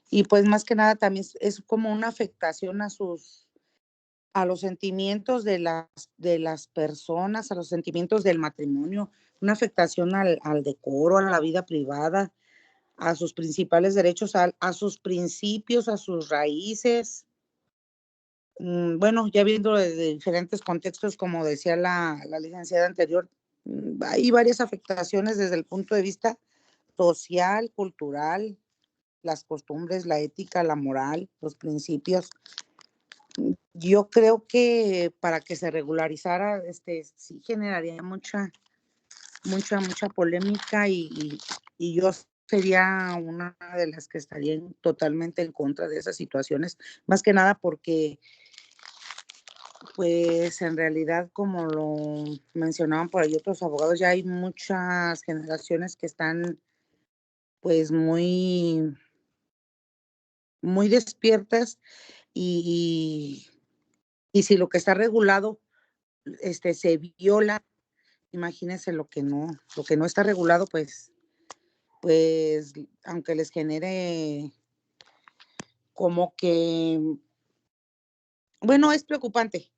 Y pues más que nada también es como una afectación a los sentimientos de las personas, a los sentimientos del matrimonio, una afectación al decoro, a la vida privada, a sus principales derechos, a sus principios, a sus raíces. Bueno, ya viendo de diferentes contextos, como decía la licenciada anterior, hay varias afectaciones desde el punto de vista social, cultural, las costumbres, la ética, la moral, los principios. Yo creo que para que se regularizara, sí generaría mucha polémica y yo sería una de las que estaría totalmente en contra de esas situaciones, más que nada porque pues en realidad, como lo mencionaban por ahí otros abogados, ya hay muchas generaciones que están pues muy despiertas y si lo que está regulado se viola, imagínense lo que no está regulado, pues aunque les genere como que Bueno, es preocupante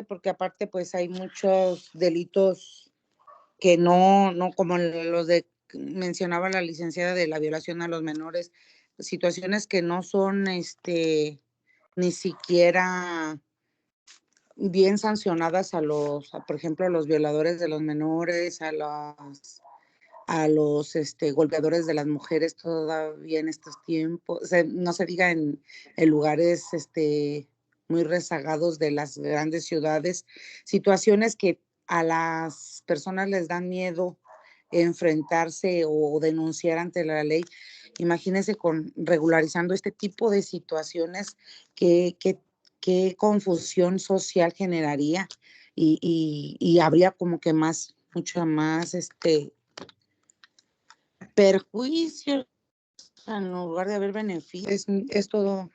porque aparte pues hay muchos delitos que no como los de mencionaba la licenciada de la violación a los menores, situaciones que no son ni siquiera bien sancionadas por ejemplo, a los violadores de los menores, a los golpeadores de las mujeres todavía en estos tiempos, o sea, no se diga en lugares muy rezagados de las grandes ciudades, situaciones que a las personas les dan miedo enfrentarse o denunciar ante la ley. Imagínense regularizando este tipo de situaciones, qué confusión social generaría y habría como que mucho más perjuicios en lugar de haber beneficios. Es todo.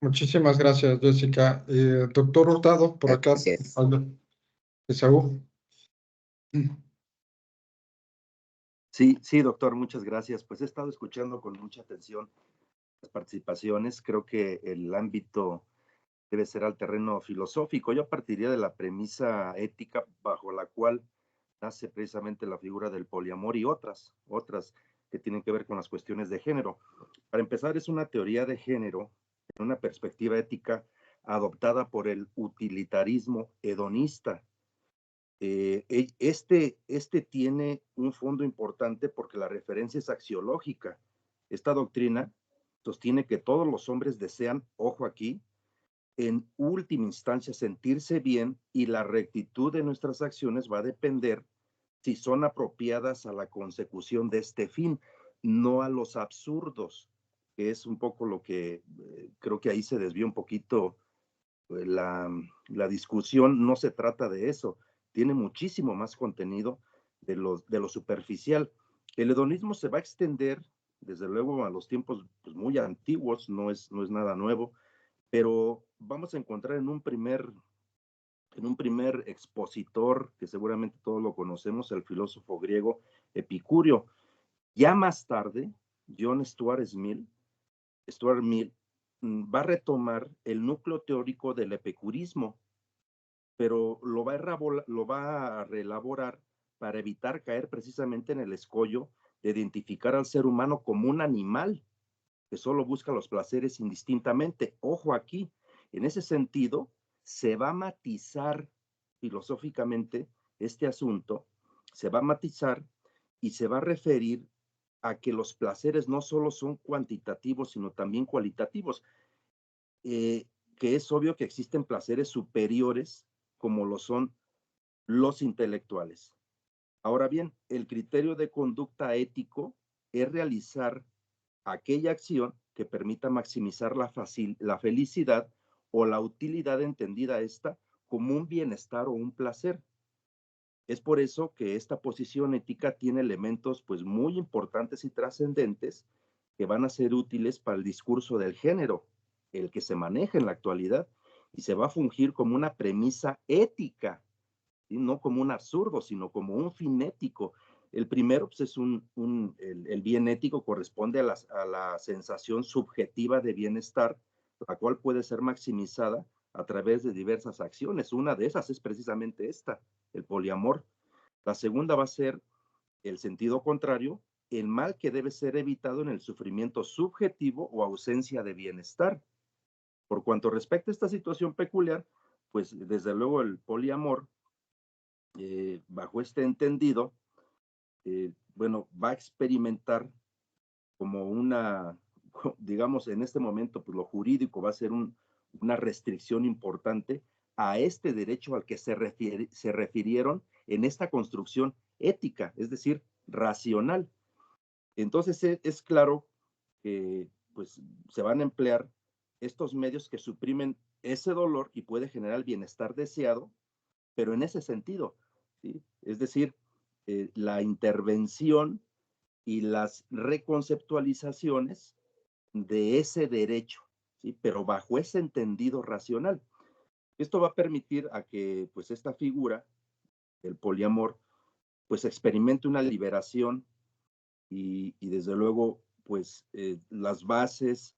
Muchísimas gracias, Jessica. Doctor Hurtado, por acá. Gracias. Esaú. Sí, doctor, muchas gracias. Pues he estado escuchando con mucha atención las participaciones. Creo que el ámbito debe ser al terreno filosófico. Yo partiría de la premisa ética bajo la cual nace precisamente la figura del poliamor y otras que tienen que ver con las cuestiones de género. Para empezar, es una teoría de género en una perspectiva ética adoptada por el utilitarismo hedonista. Este tiene un fondo importante porque la referencia es axiológica. Esta doctrina sostiene que todos los hombres desean, ojo aquí, en última instancia sentirse bien, y la rectitud de nuestras acciones va a depender si son apropiadas a la consecución de este fin, no a los absurdos, que es un poco lo que creo que ahí se desvió un poquito la discusión. No se trata de eso, tiene muchísimo más contenido de lo superficial. El hedonismo se va a extender, desde luego, a los tiempos pues, muy antiguos, no es nada nuevo, pero vamos a encontrar en un primer expositor, que seguramente todos lo conocemos, el filósofo griego Epicurio. Ya más tarde, John Stuart Mill va a retomar el núcleo teórico del epicurismo, pero lo va a reelaborar para evitar caer precisamente en el escollo de identificar al ser humano como un animal que solo busca los placeres indistintamente. Ojo aquí, en ese sentido, se va a matizar filosóficamente este asunto, se va a matizar y se va a referir a que los placeres no solo son cuantitativos, sino también cualitativos, que es obvio que existen placeres superiores, como lo son los intelectuales. Ahora bien, el criterio de conducta ético es realizar aquella acción que permita maximizar la felicidad o la utilidad, entendida esta como un bienestar o un placer. Es por eso que esta posición ética tiene elementos pues muy importantes y trascendentes que van a ser útiles para el discurso del género, el que se maneja en la actualidad, y se va a fungir como una premisa ética, ¿sí? No como un absurdo, sino como un fin ético. El primero pues, es el bien ético corresponde a la sensación subjetiva de bienestar, la cual puede ser maximizada a través de diversas acciones. Una de esas es precisamente esta, el poliamor. La segunda va a ser el sentido contrario, el mal que debe ser evitado en el sufrimiento subjetivo o ausencia de bienestar. Por cuanto respecta a esta situación peculiar, pues desde luego el poliamor, bajo este entendido, bueno, va a experimentar como digamos, en este momento, pues lo jurídico va a ser una restricción importante a este derecho al que se refirieron en esta construcción ética, es decir, racional. Entonces es claro que pues se van a emplear estos medios que suprimen ese dolor y puede generar el bienestar deseado, pero en ese sentido, ¿sí? Es decir, la intervención y las reconceptualizaciones de ese derecho, ¿sí? Pero bajo ese entendido racional. Esto va a permitir a que pues esta figura del poliamor pues experimente una liberación y desde luego pues las bases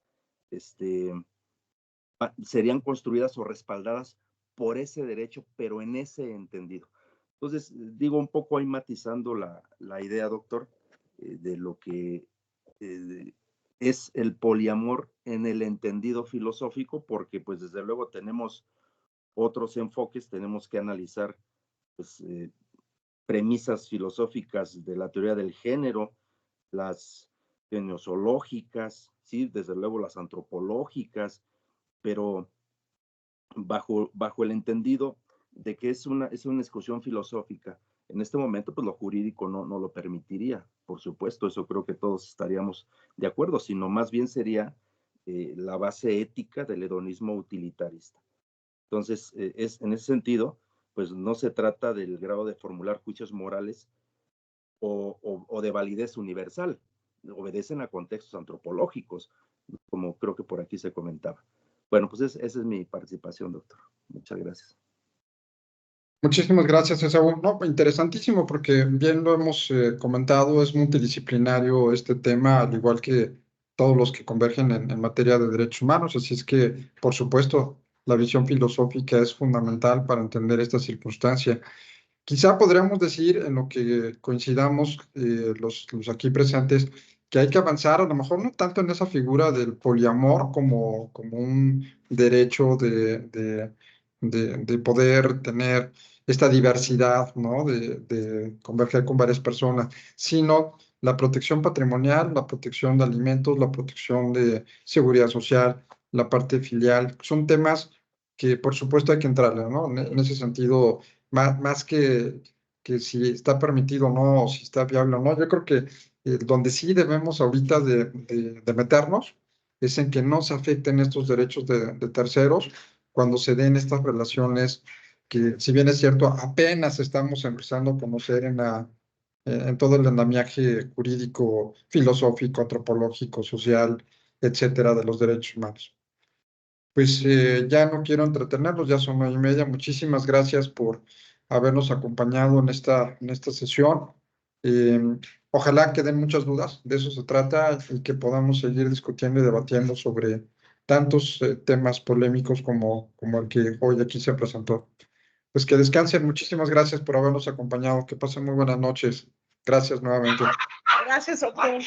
serían construidas o respaldadas por ese derecho, pero en ese entendido. Entonces, digo, un poco ahí matizando la idea, doctor, de lo que es el poliamor en el entendido filosófico, porque pues desde luego tenemos otros enfoques, tenemos que analizar pues, premisas filosóficas de la teoría del género, las gnoseológicas, sí, desde luego las antropológicas, pero bajo el entendido de que es una discusión filosófica. En este momento, pues lo jurídico no lo permitiría, por supuesto, eso creo que todos estaríamos de acuerdo, sino más bien sería la base ética del hedonismo utilitarista. Entonces, en ese sentido, pues no se trata del grado de formular juicios morales o de validez universal, obedecen a contextos antropológicos, como creo que por aquí se comentaba. Bueno, pues esa es mi participación, doctor. Muchas gracias. Muchísimas gracias, Esaú. No, interesantísimo, porque bien lo hemos comentado, es multidisciplinario este tema, al igual que todos los que convergen en materia de derechos humanos. Así es que, por supuesto, la visión filosófica es fundamental para entender esta circunstancia. Quizá podríamos decir, en lo que coincidamos los aquí presentes, que hay que avanzar, a lo mejor no tanto en esa figura del poliamor como un derecho de poder tener esta diversidad, ¿no? De converger con varias personas, sino la protección patrimonial, la protección de alimentos, la protección de seguridad social, la parte filial. Son temas que, por supuesto, hay que entrarle, ¿no? En ese sentido, más que si está permitido o no, o si está viable o no. Yo creo que donde sí debemos ahorita de meternos es en que no se afecten estos derechos de terceros cuando se den estas relaciones que, si bien es cierto, apenas estamos empezando a conocer en todo el andamiaje jurídico, filosófico, antropológico, social, etcétera, de los derechos humanos. Pues ya no quiero entretenerlos, ya son 9:30. Muchísimas gracias por habernos acompañado en esta sesión. Ojalá queden muchas dudas, de eso se trata, y que podamos seguir discutiendo y debatiendo sobre tantos temas polémicos como el que hoy aquí se presentó. Pues que descansen, muchísimas gracias por habernos acompañado, que pasen muy buenas noches. Gracias nuevamente. Gracias, doctor.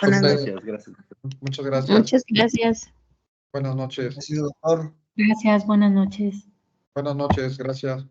Buenas noches. Gracias. Muchas gracias. Muchas gracias. Buenas noches. Gracias, doctor. Gracias, buenas noches. Buenas noches, gracias.